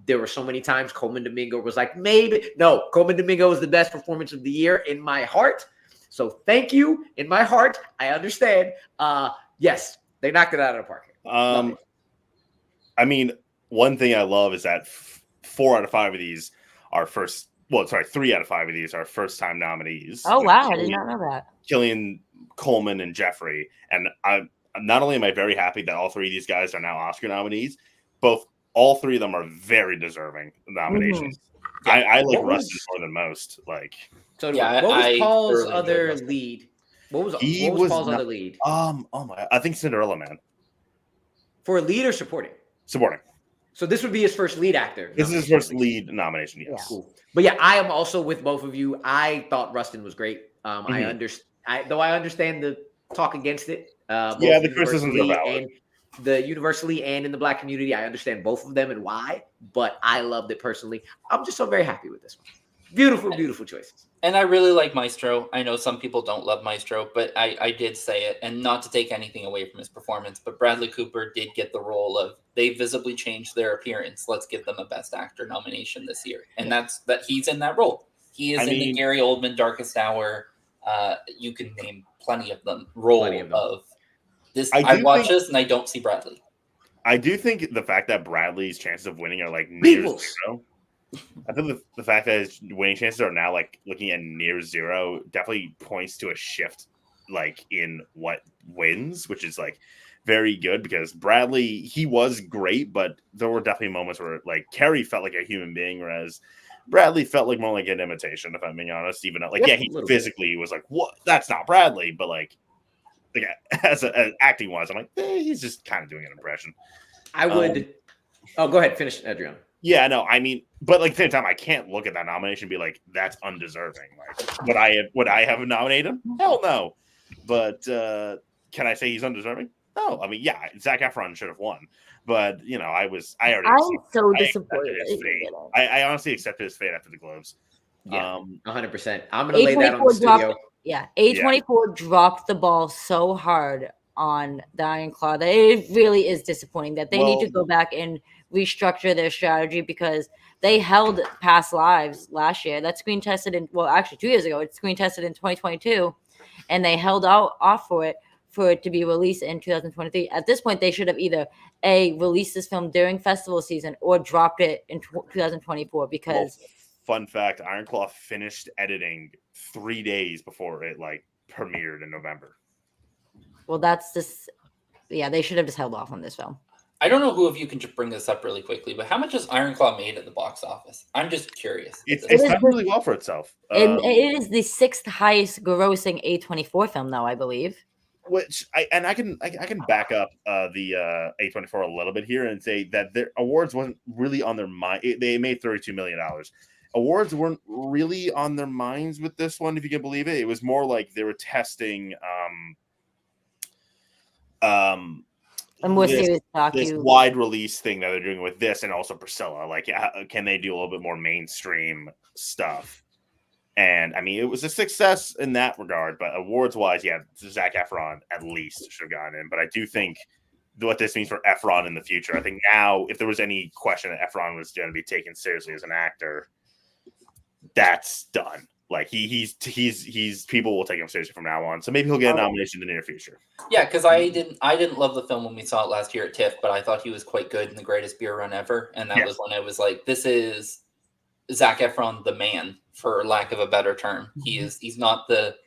There were so many times Coleman Domingo was like, maybe. No, Coleman Domingo was the best performance of the year in my heart. So thank you. In my heart, I understand. Yes, they knocked it out of the park. I mean, one thing I love is that 4 out of 5 of these are first. Well, sorry, 3 out of 5 of these are first-time nominees. Oh wow, I did not know that. Cillian, Coleman, and Jeffrey. And not only am I very happy that all 3 of these guys are now Oscar nominees, all 3 of them are very deserving nominations. I like Rustin more than most. Like. So what was Paul's other lead? What was Paul's other lead? Oh my! I think Cinderella Man. For a lead or supporting? Supporting. So this would be his first lead actor. This is his first lead nomination. Yes. Yeah. Cool. But yeah, I am also with both of you. I thought Rustin was great. I understand the talk against it. The criticisms are valid. Universally and in the Black community, I understand both of them and why. But I loved it personally. I'm just so very happy with this one. Beautiful, beautiful choices. And I really like Maestro. I know some people don't love Maestro, but I did say it, and not to take anything away from his performance, but Bradley Cooper did get the role of, they visibly changed their appearance. Let's give them a Best Actor nomination this year. And that's that he's in that role. He is in the Gary Oldman Darkest Hour. You can name plenty of them. Of this. I watch this and I don't see Bradley. I do think the fact that Bradley's chances of winning are like near zero. I think the fact that his winning chances are now like looking at near zero definitely points to a shift like in what wins, which is like very good, because Bradley, he was great, but there were definitely moments where like Carrie felt like a human being, whereas Bradley felt like more like an imitation, if I'm being honest. Even like, he physically was like, what? That's not Bradley, but like like as acting wise, I'm like, he's just kind of doing an impression. I would. Oh, go ahead. Finish, Adrian. Yeah, no, I mean, but like at the same time, I can't look at that nomination and be like, that's undeserving. Like, would I have nominated him? Hell no. But can I say he's undeserving? No. I mean, yeah, Zac Efron should have won. But you know, I'm so disappointed. I honestly accepted his fate after the Globes. Yeah, 100%. I'm gonna lay that on the studio. A24 dropped the ball so hard on the Iron Claw that it really is disappointing that they need to go back and restructure their strategy, because they held Past Lives last year. That screen tested actually 2 years ago. It's screen tested in 2022, and they held off for it to be released in 2023. At this point, they should have either released this film during festival season or dropped it in 2024, because fun fact, Iron Claw finished editing 3 days before it premiered in November. Well, that's just they should have just held off on this film. I don't know who of you can just bring this up really quickly, but how much has Iron Claw made at the box office? I'm just curious. It's done really well for itself. It is the 6th highest grossing A24 film, though, I believe. Which I can back up the A24 a little bit here and say that their awards wasn't really on their mind. They made $32 million. Awards weren't really on their minds with this one, if you can believe it. It was more like they were testing a more serious this wide release thing that they're doing with this, and also Priscilla. Like, can they do a little bit more mainstream stuff? And I mean, it was a success in that regard. But awards wise, yeah, Zac Efron at least should have gotten in. But I do think what this means for Efron in the future. I think now, if there was any question that Efron was going to be taken seriously as an actor, that's done. Like he's people will take him seriously from now on. So maybe he'll get a nomination in the near future. Yeah, because I didn't love the film when we saw it last year at TIFF, but I thought he was quite good in The Greatest Beer Run Ever, and that was when I was like, this is Zac Efron, the man, for lack of a better term. He's not the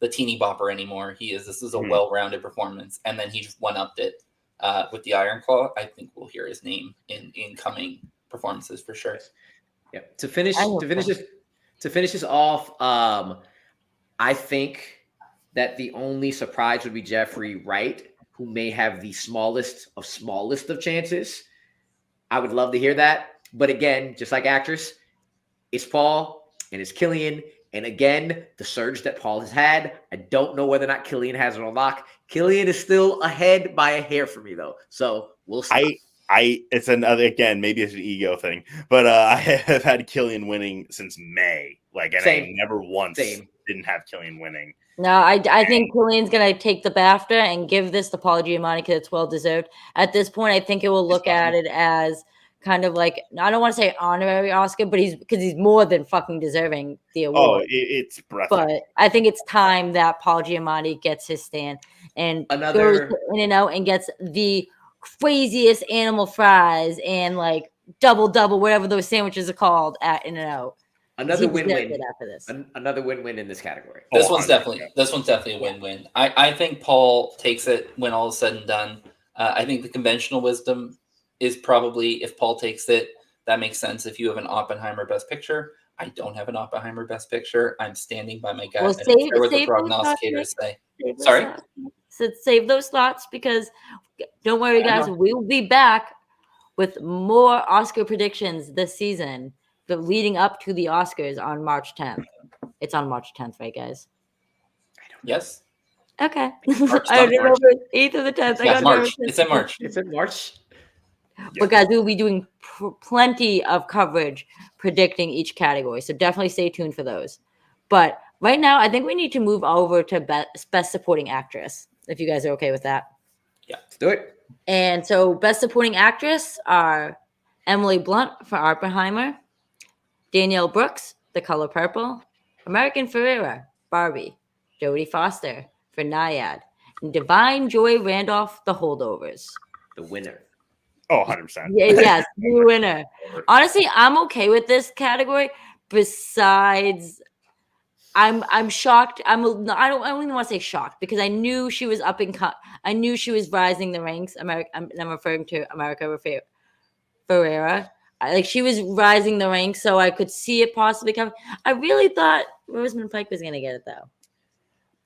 teeny bopper anymore. This is a well-rounded performance, and then he just one-upped it with the Iron Claw. I think we'll hear his name in incoming performances for sure. Yeah. To finish this off, I think that the only surprise would be Jeffrey Wright, who may have the smallest of chances. I would love to hear that. But again, just like actress, it's Paul and it's Cillian. And again, the surge that Paul has had, I don't know whether or not Cillian has it on lock. Cillian is still ahead by a hair for me, though. So we'll see. It's another, again, maybe it's an ego thing, but I have had Cillian winning since May. I never once didn't have Cillian winning. No, I think Cillian's going to take the BAFTA and give this to Paul Giamatti because it's well deserved. At this point, I think it will look at it as kind of like, I don't want to say honorary Oscar, but he's more than fucking deserving the award. Oh, it's breathtaking. But I think it's time that Paul Giamatti gets his stand and goes in and out and gets the craziest animal fries and double, whatever those sandwiches are called at In-N-Out. Another win-win after this. Another win-win in this category. This one's definitely a win-win. I think Paul takes it when all is said and done. I think the conventional wisdom is probably, if Paul takes it, that makes sense. If you have an Oppenheimer Best Picture, I don't have an Oppenheimer Best Picture. I'm standing by my gut. Well, I don't care what the prognosticators say. Sorry? So save those slots, because don't worry, guys. We will be back with more Oscar predictions this season, but leading up to the Oscars on March 10th. It's on March 10th, right, guys? Yes. Okay. March, I don't know if it's 8th or the 10th. Yeah, March. It's in March. It's in March. But guys, we will be doing plenty of coverage predicting each category. So definitely stay tuned for those. But right now, I think we need to move over to Best Supporting Actress, if you guys are okay with that. Yeah, let's do it. And so Best Supporting Actress are Emily Blunt for Oppenheimer, Danielle Brooks, The Color Purple, American Ferrera, Barbie, Jodie Foster for Nyad, and Divine Joy Randolph, The Holdovers. The winner. Oh, 100%. Yes, the winner. Honestly, I'm okay with this category. Besides, I'm shocked. I don't even want to say shocked, because I knew she was I knew she was rising the ranks. I'm referring to America Ferrera. She was rising the ranks, so I could see it possibly coming. I really thought Rosamund Pike was going to get it, though.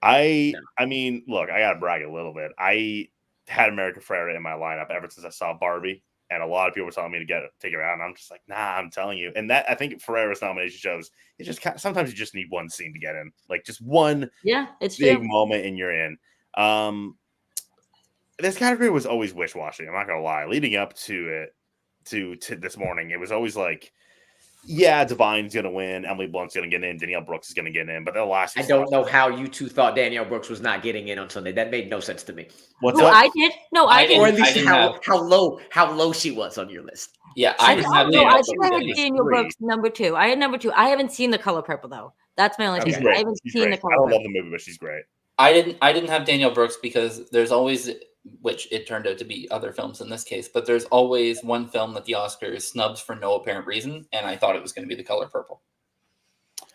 I mean, look, I gotta brag a little bit. I had America Ferrera in my lineup ever since I saw Barbie, and a lot of people were telling me to take her out, and I'm just like, nah, I'm telling you. And that I think Ferrera's nomination shows it just sometimes you just need one scene to get in, like just one it's big true. moment, and you're in. This category was always wish-washy. I'm not gonna lie. Leading up to it, to this morning, it was always like, yeah, Divine's gonna win, Emily Blunt's gonna get in, Danielle Brooks is gonna get in, but the last. I don't know how you two thought Danielle Brooks was not getting in on Sunday. That made no sense to me. What's No, up? I did. No, I I did. Or didn't- at least have- how low she was on your list. Yeah, I didn't have no, Danielle I Brooks think I had getting in. Daniel Three. Brooks number 2. I had number 2. I haven't seen The Color Purple though. That's my only Okay. She's thing. great. I haven't She's seen great. The Color I don't Purple. love the movie, but she's great. I didn't have Danielle Brooks because there's always, which it turned out to be other films in this case, but there's always one film that the Oscars snubs for no apparent reason, and I thought it was going to be The Color Purple.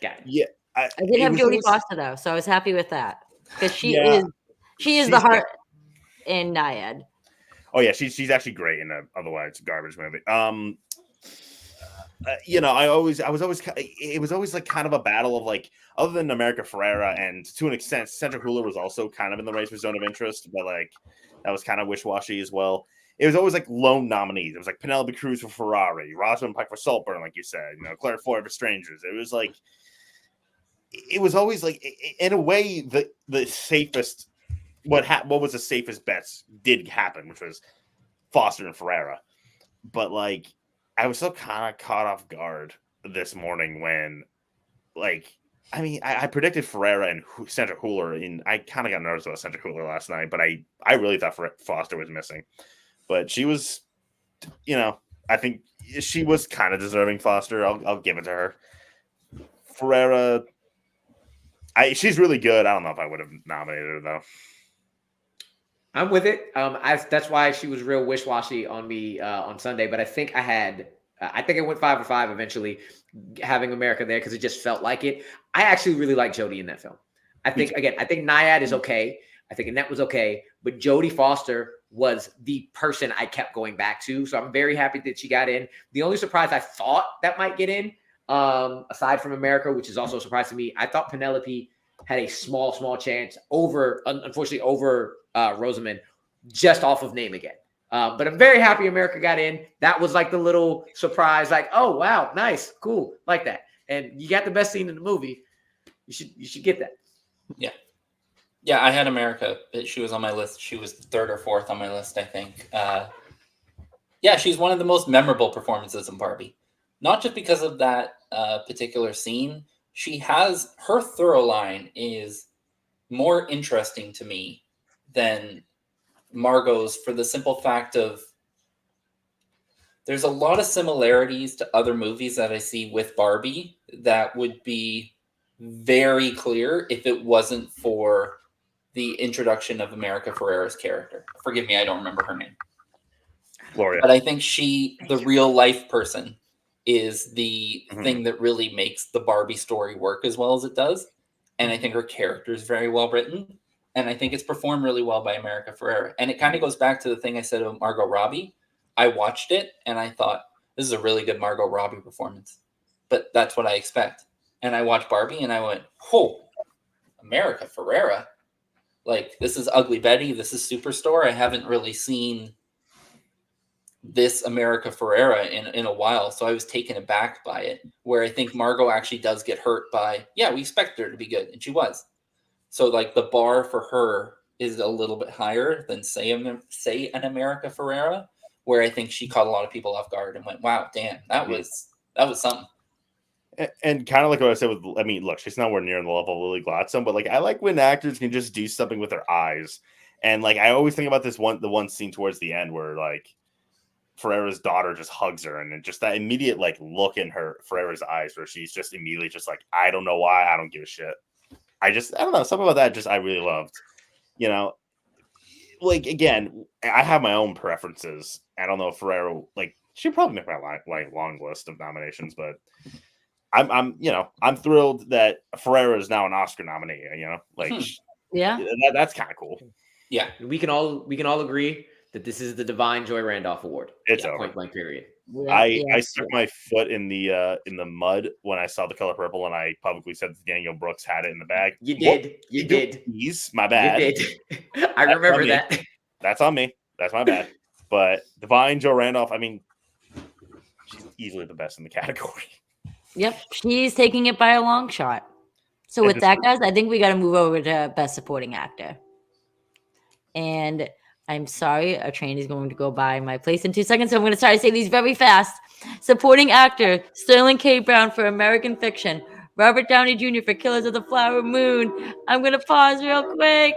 Got it. Yeah, I did have Jodie Foster though, so I was happy with that because she is she's the heart in Naiad. Oh yeah, she's actually great in a otherwise garbage movie. You know, it was always like kind of a battle of like, other than America Ferrera and to an extent, Sandra Hüller was also kind of in the race for Zone of Interest, but like that was kind of wish-washy as well. It was always like lone nominees. It was like Penelope Cruz for Ferrari, Rosamund Pike for Saltburn, like you said, you know, Claire Foy for Strangers. It was like, it was always like, in a way, the safest, what was the safest bets did happen, which was Foster and Ferrera. But like, I was still kind of caught off guard this morning when, like, I mean, I predicted Ferrera and Sandra Hüller, and I kind of got nervous about Sandra Hüller last night, but I really thought Foster was missing. But she was, you know, I think she was kind of deserving Foster. I'll give it to her. Ferrera, she's really good. I don't know if I would have nominated her though. I'm with it. That's why she was real wish-washy on me on Sunday. But I think I went 5 for 5 eventually, having America there because it just felt like it. I actually really like Jodie in that film. I think Naiad is okay. I think Annette was okay, but Jodie Foster was the person I kept going back to. So I'm very happy that she got in. The only surprise I thought that might get in, aside from America, which is also a surprise to me, I thought Penelope had a small chance unfortunately over Rosamund, just off of name again. But I'm very happy America got in. That was like the little surprise, like, oh wow, nice, cool, like that. And you got the best scene in the movie. You should get that. Yeah, I had America. She was on my list. She was 3rd or 4th on my list, I think. Yeah, she's one of the most memorable performances in Barbie. Not just because of that particular scene. Her thorough line is more interesting to me than Margot's, for the simple fact of there's a lot of similarities to other movies that I see with Barbie that would be very clear if it wasn't for the introduction of America Ferrera's character. Forgive me, I don't remember her name. Gloria. But I think the real life person, is the thing that really makes the Barbie story work as well as it does. And I think her character is very well written. And I think it's performed really well by America Ferrera. And it kind of goes back to the thing I said of Margot Robbie. I watched it and I thought, this is a really good Margot Robbie performance. But that's what I expect. And I watched Barbie and I went, oh, America Ferrera. Like, this is Ugly Betty. This is Superstore. I haven't really seen this America Ferrera in a while. So I was taken aback by it, where I think Margot actually does get hurt by, we expected her to be good. And she was. So like the bar for her is a little bit higher than say an America Ferrera, where I think she caught a lot of people off guard and went, wow, damn, that was something. And kind of like what I said look, she's nowhere near the level of Lily Gladstone, but like, I like when actors can just do something with their eyes. And like, I always think about the one scene towards the end where like Ferrera's daughter just hugs her, and just that immediate like look in Ferrera's eyes where she's just immediately just like, I don't know why, I don't give a shit. I don't know, something about that I really loved. You know, like, again, I have my own preferences. I don't know if Ferrera, like, she'd probably make my long list of nominations, but I'm thrilled that Ferrera is now an Oscar nominee. You know, like, yeah, that's kind of cool. Yeah, we can all agree that this is the Divine Joy Randolph Award. It's over. Point blank period. I stuck my foot in the mud when I saw The Color Purple, and I publicly said that Daniel Brooks had it in the bag. You did. You did. My bad. You did. I remember that. That's on me. That's my bad. But Divine Joy Randolph, I mean, she's easily the best in the category. Yep, she's taking it by a long shot. So with that, guys, I think we got to move over to Best Supporting Actor. And I'm sorry, a train is going to go by my place in 2 seconds, so I'm going to try to say these very fast. Supporting Actor, Sterling K. Brown for American Fiction, Robert Downey Jr. for Killers of the Flower Moon. I'm going to pause real quick.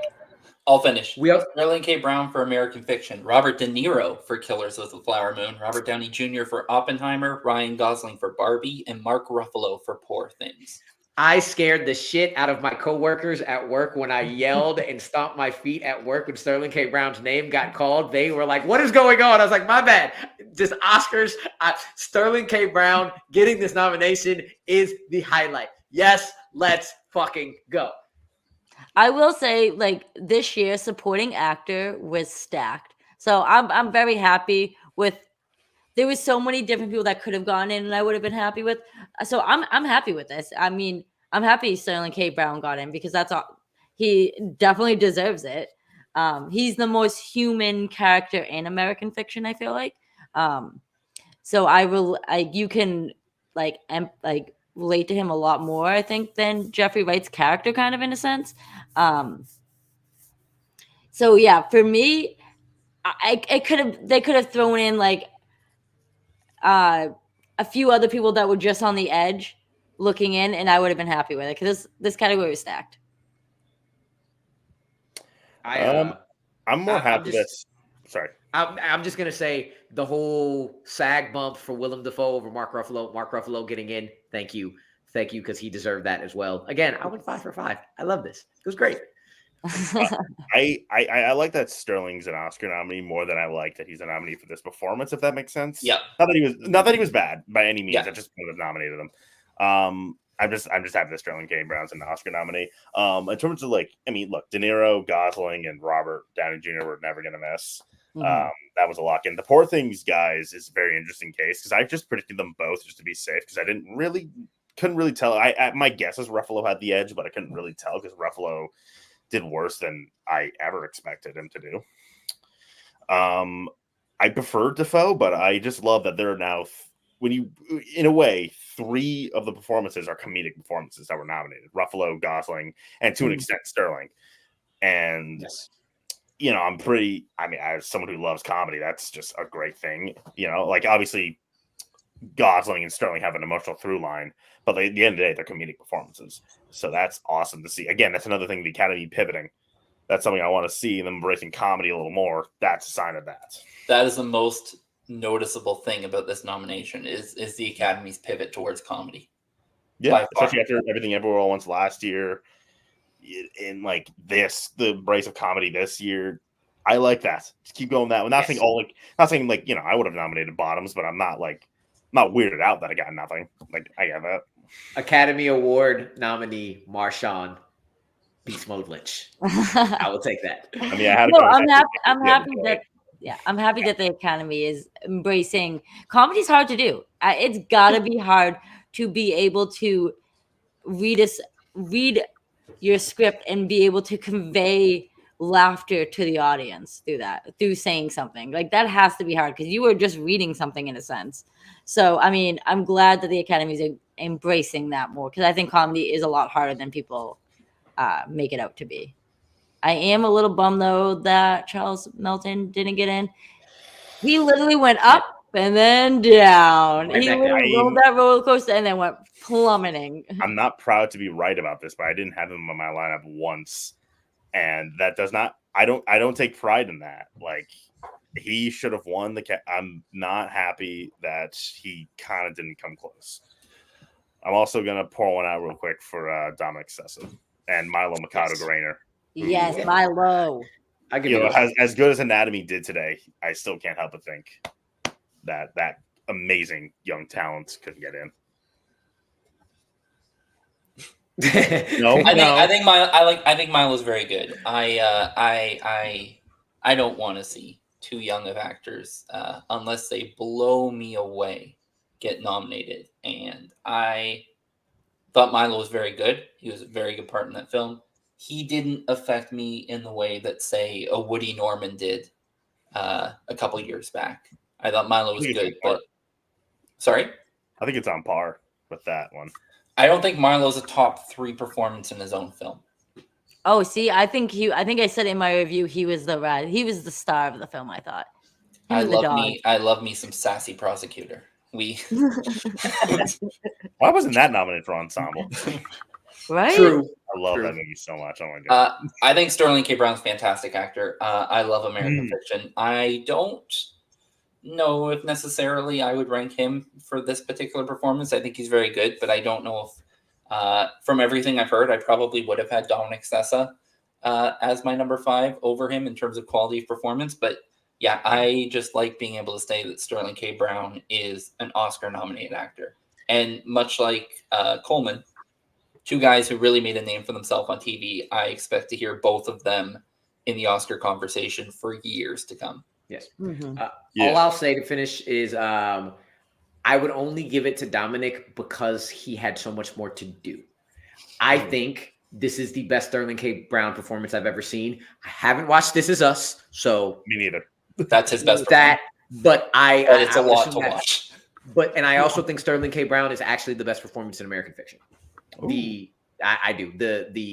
I'll finish. Sterling K. Brown for American Fiction, Robert De Niro for Killers of the Flower Moon, Robert Downey Jr. for Oppenheimer, Ryan Gosling for Barbie, and Mark Ruffalo for Poor Things. I scared the shit out of my coworkers at work when I yelled and stomped my feet at work when Sterling K. Brown's name got called. They were like, "What is going on?" I was like, "My bad." Just Oscars. Sterling K. Brown getting this nomination is the highlight. Yes, let's fucking go. I will say, like, this year, supporting actor was stacked. So I'm very happy with. There was so many different people that could have gone in, and I would have been happy with. So I'm happy with this. I mean, I'm happy Sterling K. Brown got in because that's all. He definitely deserves it. He's the most human character in American Fiction, I feel like. So you can relate to him a lot more, I think, than Jeffrey Wright's character, kind of in a sense. So yeah, for me, they could have thrown in like a few other people that were just on the edge looking in, and I would have been happy with it because this category was stacked. I'm more happy this. Sorry. I'm just gonna say the whole SAG bump for Willem Dafoe over Mark Ruffalo. Mark Ruffalo getting in. Thank you, because he deserved that as well. Again, I went 5 for 5. I love this. It was great. I like that Sterling's an Oscar nominee more than I like that he's a nominee for this performance. If that makes sense. Yeah. Not that he was bad by any means. Yeah. I just would have nominated him. I'm just happy that Sterling K. Brown's an Oscar nominee. In terms of look, De Niro, Gosling, and Robert Downey Jr. were never gonna miss. Mm-hmm. That was a lock in. The Poor Things guys is a very interesting case because I just predicted them both just to be safe because I couldn't really tell. My guess is Ruffalo had the edge, but I couldn't really tell because Ruffalo did worse than I ever expected him to do. I prefer Dafoe, but I just love that there are now in a way, 3 of the performances are comedic performances that were nominated: Ruffalo, Gosling, and to an extent Sterling. And yes. As someone who loves comedy, that's just a great thing. Obviously Gosling and Sterling have an emotional through line, but at the end of the day, they're comedic performances. So that's awesome to see. Again, that's another thing, the Academy pivoting. That's something I want to see, them embracing comedy a little more. That's a sign of that. That is the most noticeable thing about this nomination is the Academy's pivot towards comedy. Yeah, especially after Everything Everywhere All at Once last year. In the embrace of comedy this year, I like that. Just keep going that way. Not saying I would have nominated Bottoms, but I'm not weirded out that I got nothing. I got that. Academy Award nominee Marshawn Beast Mode Lynch. I will take that. I had I'm happy that the Academy is embracing comedy's hard to do. It's gotta be hard to be able to read your script and be able to convey laughter to the audience through saying something. That has to be hard because you were just reading something in a sense. So, I'm glad that the Academy is embracing that more because I think comedy is a lot harder than people make it out to be. I am a little bummed, though, that Charles Melton didn't get in. He literally went up and then down. He rolled that roller coaster and then went plummeting. I'm not proud to be right about this, but I didn't have him on my lineup once. And that does not – I don't take pride in that. He should have won I'm not happy that he kind of didn't come close. I'm also going to pour one out real quick for Dominic Sessa and Milo Mercado-Grainer. Yes, Milo. As good as Anatomy did today, I still can't help but think that amazing young talent could get in. I think Milo's very good. I don't want to see too young of actors, unless they blow me away, get nominated. And I thought Milo was very good. He was a very good part in that film. He didn't affect me in the way that, say, a Woody Norman did a couple years back. I thought Milo was good, but sorry? I think it's on par with that one. I don't think Milo's a top 3 performance in his own film. Oh, see, I think I said in my review he was the star of the film, I thought. I love me some sassy prosecutor. Why wasn't that nominated for ensemble? Right? True. I love that movie so much. Oh my god. I think Sterling K. Brown's a fantastic actor. I love American Fiction. I don't know if necessarily I would rank him for this particular performance. I think he's very good, but I don't know if, from everything I've heard, I probably would have had Dominic Sessa as my number 5 over him in terms of quality of performance. But yeah, I just like being able to say that Sterling K. Brown is an Oscar-nominated actor. And much like Coleman, 2 guys who really made a name for themselves on TV, I expect to hear both of them in the Oscar conversation for years to come. Yes. Mm-hmm. All I'll say to finish is I would only give it to Dominic because he had so much more to do. I think this is the best Sterling K. Brown performance I've ever seen. I haven't watched This Is Us, so me neither. That's his best. But it's a lot to watch. And I also think Sterling K. Brown is actually the best performance in American Fiction. I do.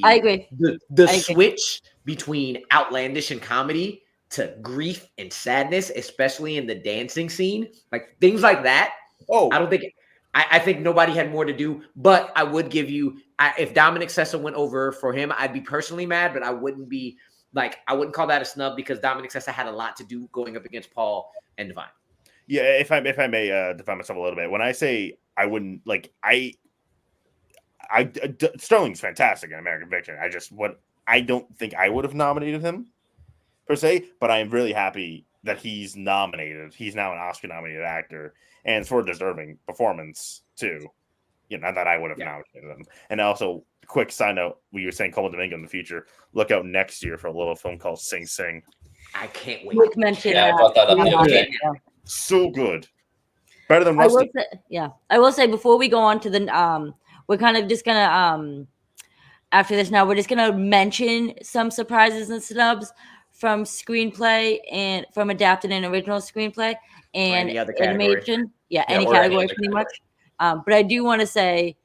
I agree. The switch between outlandish and comedy to grief and sadness, especially in the dancing scene, like things like that. I think nobody had more to do, but I would give you, if Dominic Sessa went over for him, I'd be personally mad, but I wouldn't call that a snub because Dominic Sessa had a lot to do going up against Paul and Divine. Yeah, if I may define myself a little bit, when I say I wouldn't Sterling's fantastic in American Fiction. I don't think I would have nominated him per se, but I am really happy that he's nominated. He's now an Oscar-nominated actor, and it's for a deserving performance too. Not that I would have nominated him. And also, quick side note: we were saying Coleman Domingo in the future. Look out next year for a little film called Sing Sing. I can't wait. Quick mention. I brought that up the other day. So good, better than Rusty. I will say before we go on to the we're kind of just gonna after this now we're just gonna mention some surprises and snubs from screenplay and from adapted and original screenplay and animation. Any category pretty much. But I do want to say,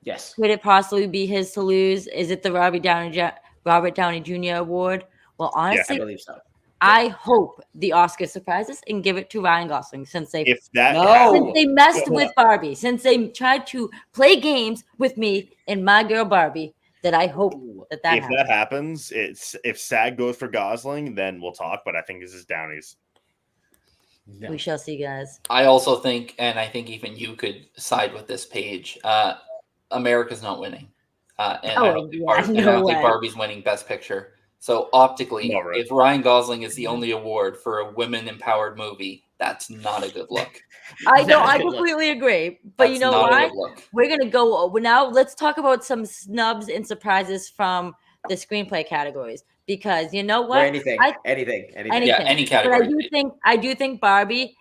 yes, could it possibly be his to lose? Is it the Robert Downey Jr. Award? Well, honestly, I believe so. I hope the Oscar surprises and give it to Ryan Gosling since they messed with Barbie, since they tried to play games with me and my girl Barbie. That I hope that happens. If that happens, if SAG goes for Gosling, then we'll talk. But I think this is Downey's. No. We shall see, guys. I also think, and I think even you could side with this Paige. America's not winning, and I don't think Barbie's winning Best Picture. So optically, if Ryan Gosling is the only award for a women-empowered movie, that's not a good look. I know, I completely agree. But you know why? We're gonna go now. Let's talk about some snubs and surprises from the screenplay categories because you know what? Or anything. Yeah, any category. But I do think Barbie.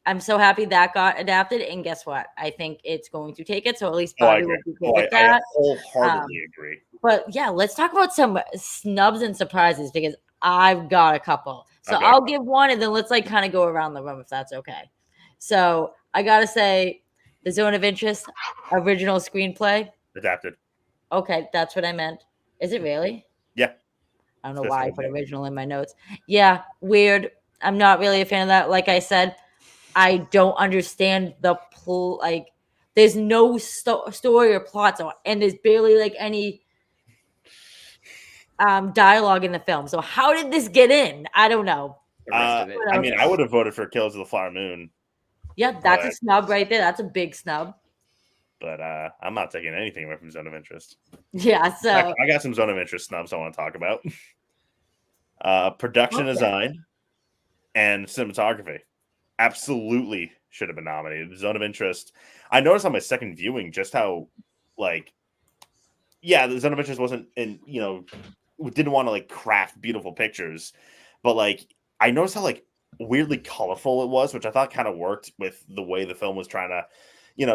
I'm so happy that got adapted, and guess what? I think it's going to take it. So at least Barbie will be good with that. I wholeheartedly agree. But yeah, let's talk about some snubs and surprises because I've got a couple. So I'll give one, and then let's kind of go around the room if that's okay. So I gotta say, The Zone of Interest, original screenplay, adapted. Okay, that's what I meant. Is it really? Yeah. I don't know why I put original in my notes. Yeah, weird. I'm not really a fan of that. Like I said, I don't understand the there's no story or plot, and there's barely any dialogue in the film. So how did this get in? I don't know. I mean, I would have voted for Killers of the Flower Moon. Yeah, that's a snub right there. That's a big snub. But I'm not taking anything away from Zone of Interest. Yeah, so I got some Zone of Interest snubs I want to talk about. Production design and cinematography absolutely should have been nominated. Zone of Interest. I noticed on my second viewing just how the Zone of Interest wasn't in didn't want to like craft beautiful pictures, but like I noticed how like weirdly colorful it was, which I thought kind of worked with the way the film was trying to,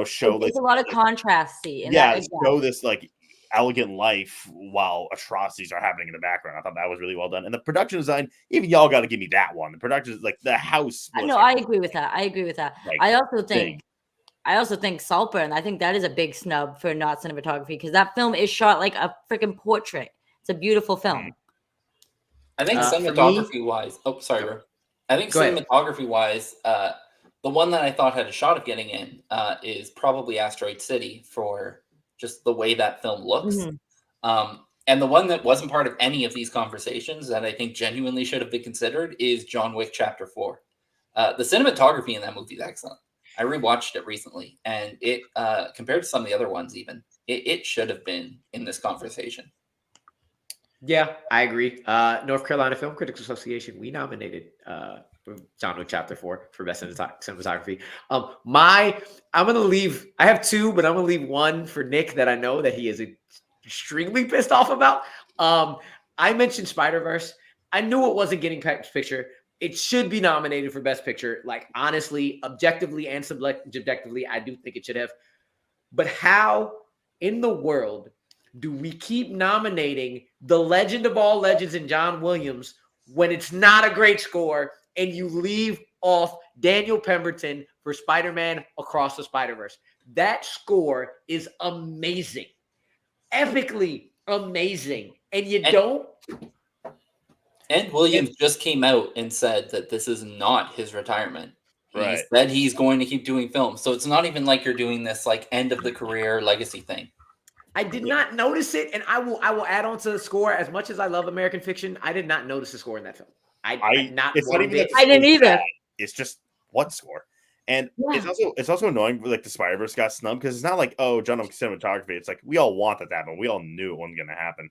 show It's this. a lot of contrasty. And Yeah, show this like elegant life while atrocities are happening in the background. I thought that was really well done, and the production design. Even y'all got to give me that one. The production is like the house. No, I agree with that. Like, I also think Saltburn. I think that is a big snub for not cinematography because that film is shot like a freaking portrait. It's a beautiful film. I think cinematography wise. Oh, sorry, bro. I think cinematography wise, the one that I thought had a shot of getting in is probably Asteroid City for just the way that film looks. Mm-hmm. And the one that wasn't part of any of these conversations that I think genuinely should have been considered is John Wick Chapter 4. The cinematography in that movie is excellent. I rewatched it recently, and it compared to some of the other ones, even it should have been in this conversation. Yeah, I agree. North Carolina Film Critics Association, we nominated John Wick Chapter 4 for best cinematography. I'm gonna leave. I have two, but I'm gonna leave one for Nick that I know that he is extremely pissed off about. I mentioned Spider-Verse. I knew it wasn't getting Best Picture. It should be nominated for Best Picture. Like, honestly, objectively and subjectively, I do think it should have. But how in the world do we keep nominating the legend of all legends in John Williams when it's not a great score and you leave off Daniel Pemberton for Spider-Man Across the Spider-Verse? That score is amazing. Epically amazing. And you don't. Ed Williams just came out and said that this is not his retirement. He said he's going to keep doing films. So it's not even like you're doing this like end of the career legacy thing. I did not notice it, and I will add on to the score. As much as I love American Fiction, I did not notice the score in that film. I didn't either. It's just what score, and it's also annoying. Like the Spider-Verse got snubbed because it's not like, oh, John Wick cinematography. It's like we all want that to happen. We all knew it wasn't going to happen.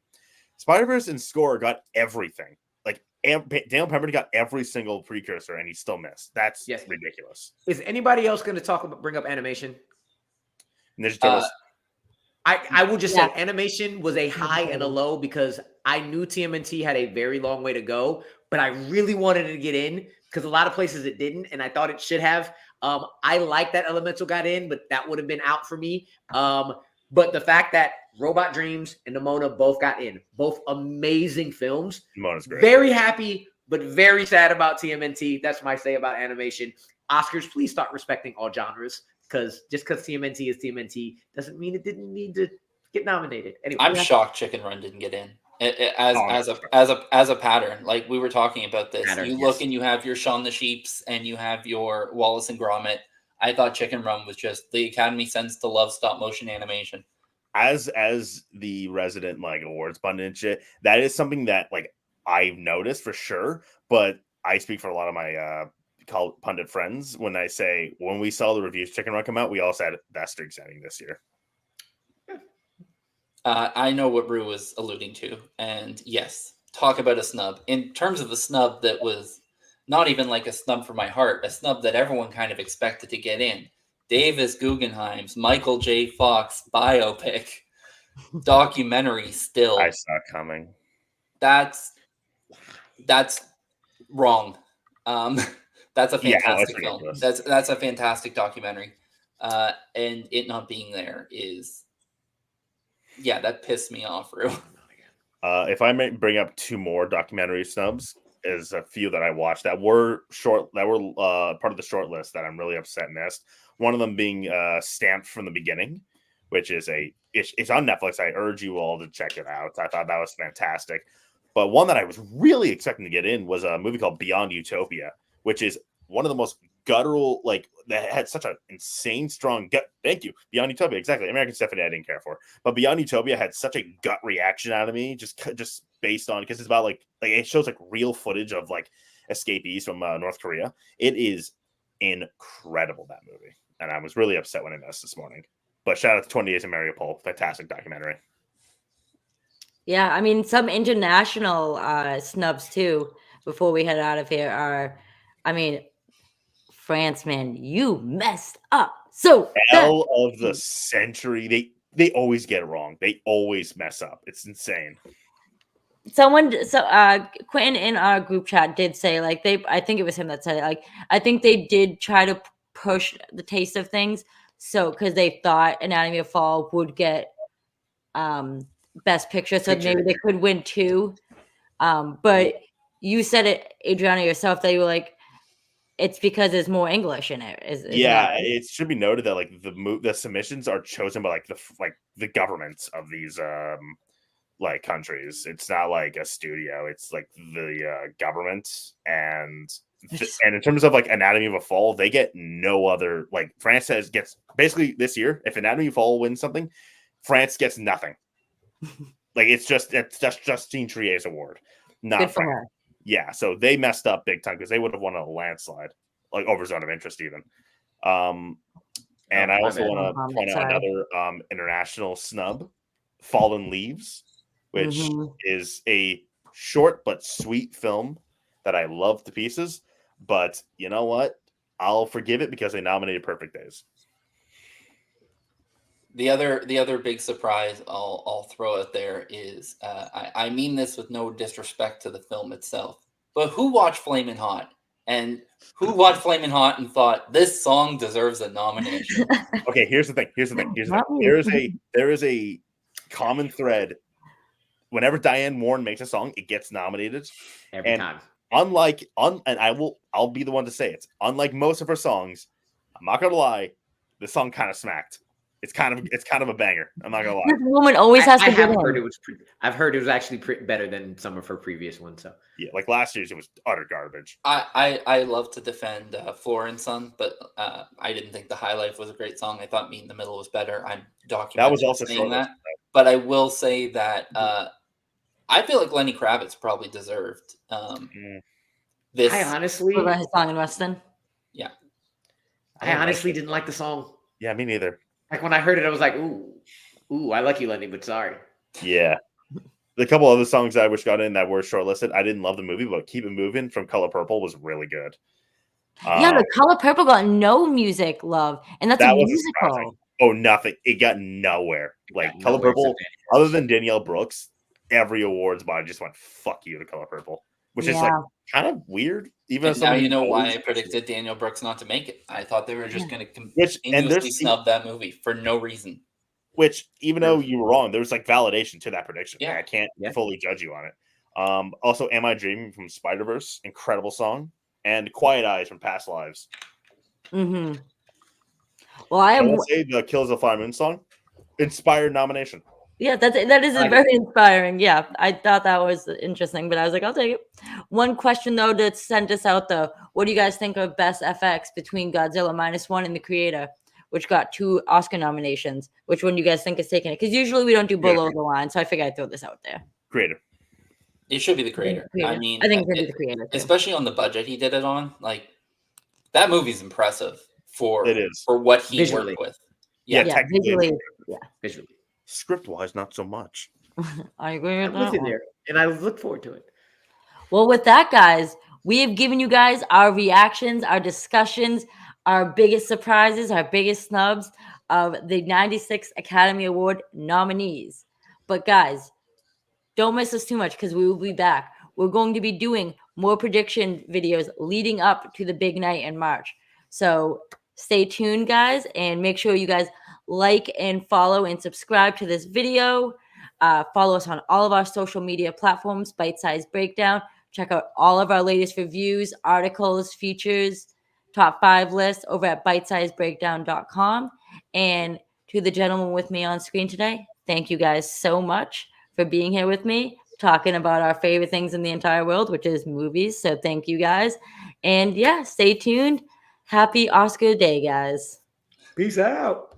Spider-Verse and score got everything. Like Daniel Pemberton got every single precursor, and he still missed. That's ridiculous. Is anybody else going to bring up animation? Ninja Turtles. I will just say animation was a high and a low because I knew TMNT had a very long way to go, but I really wanted it to get in because a lot of places it didn't, and I thought it should have. I like that Elemental got in, but that would have been out for me. But the fact that Robot Dreams and Nimona both got in, both amazing films. Nimona's great. Very happy, but very sad about TMNT. That's my say about animation. Oscars, please start respecting all genres. Because just because TMNT is TMNT doesn't mean it didn't need to get nominated. Anyway, I'm shocked Chicken Run didn't get in as a pattern. Like we were talking about this, look and you have your Shaun the Sheeps and you have your Wallace and Gromit. I thought Chicken Run was just the Academy sends to love stop motion animation. As the resident like awards pundit and shit, that is something that like I've noticed for sure. But I speak for a lot of my call pundit friends when I say when we saw the reviews Chicken Run come out, we all said best streak setting this year. I know what Brew was alluding to, and yes, talk about a snub. In terms of the snub that was not even like a snub for my heart, a snub that everyone kind of expected to get in. Davis Guggenheim's Michael J. Fox biopic documentary still. I saw it coming. That's wrong. That's a fantastic film. That's a fantastic documentary. And it not being there is, that pissed me off, Rue. If I may bring up two more documentary snubs, is a few that I watched that were part of the short list that I'm really upset missed. One of them being Stamped from the Beginning, which is it's on Netflix. I urge you all to check it out. I thought that was fantastic. But one that I was really expecting to get in was a movie called Beyond Utopia, which is one of the most guttural, like that had such an insane strong gut. Thank you. Beyond Utopia, exactly. American Stephanie I didn't care for. But Beyond Utopia had such a gut reaction out of me, just based on, because it's about like it shows like real footage of like escapees from North Korea. It is incredible, that movie. And I was really upset when I missed this morning. But shout out to 20 Days of Mariupol. Fantastic documentary. Yeah, I mean, some international snubs too, before we head out of here are, I mean, France, man, you messed up. So L of the century. They always get it wrong. They always mess up. It's insane. Quentin in our group chat did say, like, I think it was him that said it, like, I think they did try to push the taste of things, so because they thought Anatomy of Fall would get best picture, so maybe they could win 2. But you said it, Adriano, yourself, that you were like, it's because there's more English in it. It should be noted that like the submissions are chosen by like the governments of these like countries. It's not like a studio. It's like the government, and in terms of like Anatomy of a Fall, they get no other. Like France gets basically this year. If Anatomy of a Fall wins something, France gets nothing. Like it's just Justine Trier's award, not good for her. Yeah, so they messed up big time because they would have won a landslide, like over Zone of Interest even. And I also want to point out another international snub, Fallen Leaves, which is a short but sweet film that I love to pieces. But you know what? I'll forgive it because they nominated Perfect Days. The other big surprise I'll throw out there is I mean this with no disrespect to the film itself, but who watched Flamin' Hot and thought this song deserves a nomination? Okay, here's the thing. There is a common thread. Whenever Diane Warren makes a song, it gets nominated every time. I'll be the one to say it. Unlike most of her songs, I'm not gonna lie, this song kind of smacked. It's kind of a banger. I'm not gonna lie. This woman always has to I've heard it was actually better than some of her previous ones. So yeah, like last year's, it was utter garbage. I love to defend Floor and Son, but I didn't think The High Life was a great song. I thought Meet in the Middle was better. I'm documenting that was also saying that, but I will say that I feel like Lenny Kravitz probably deserved this. I honestly about his song in Weston. Yeah, I honestly didn't like the song. Yeah, me neither. Like when I heard it, I was like, ooh, I like you, Lenny, but sorry. Yeah. The couple other songs I wish got in that were shortlisted. I didn't love the movie, but Keep It Moving from Color Purple was really good. Yeah, The Color Purple got no music love, and that's a musical. Oh, nothing. It got nowhere. Like Color Purple, other than Danielle Brooks, every awards body just went, fuck you to Color Purple. Which is like kind of weird. Even as now you know why I predicted Danielle Brooks not to make it. I thought they were just going to continuously snub that movie for no reason. Which, even though you were wrong, there was like validation to that prediction. Yeah, I can't fully judge you on it. Also, Am I Dreaming from Spider-Verse, incredible song, and Quiet Eyes from Past Lives. Mm-hmm. Well, I would say the Kills of the Flower Moon song, inspired nomination. Yeah, that is very inspiring. Yeah, I thought that was interesting, but I was like, I'll take it. One question, though, that sent us out, though. What do you guys think of Best FX between Godzilla -1 and The Creator, which got 2 Oscar nominations? Which one do you guys think is taking it? Because usually we don't do below the line, so I figured I'd throw this out there. Creator. It should be The Creator. I mean, I think it should be The Creator, too. Especially on the budget he did it on. Like, that movie's impressive for what he worked with. Yeah, visually. Script-wise, not so much. I agree with that. There, and I look forward to it. Well, with that, guys, we have given you guys our reactions, our discussions, our biggest surprises, our biggest snubs of the 96th Academy Award nominees. But, guys, don't miss us too much because we will be back. We're going to be doing more prediction videos leading up to the big night in March. So stay tuned, guys, and make sure you guys like and follow and subscribe to this video. Follow us on all of our social media platforms, Bitesize Breakdown. Check out all of our latest reviews, articles, features, top 5 lists over at bitesizebreakdown.com. And to the gentleman with me on screen today, thank you guys so much for being here with me, talking about our favorite things in the entire world, which is movies. So thank you guys. And yeah, stay tuned. Happy Oscar day, guys. Peace out.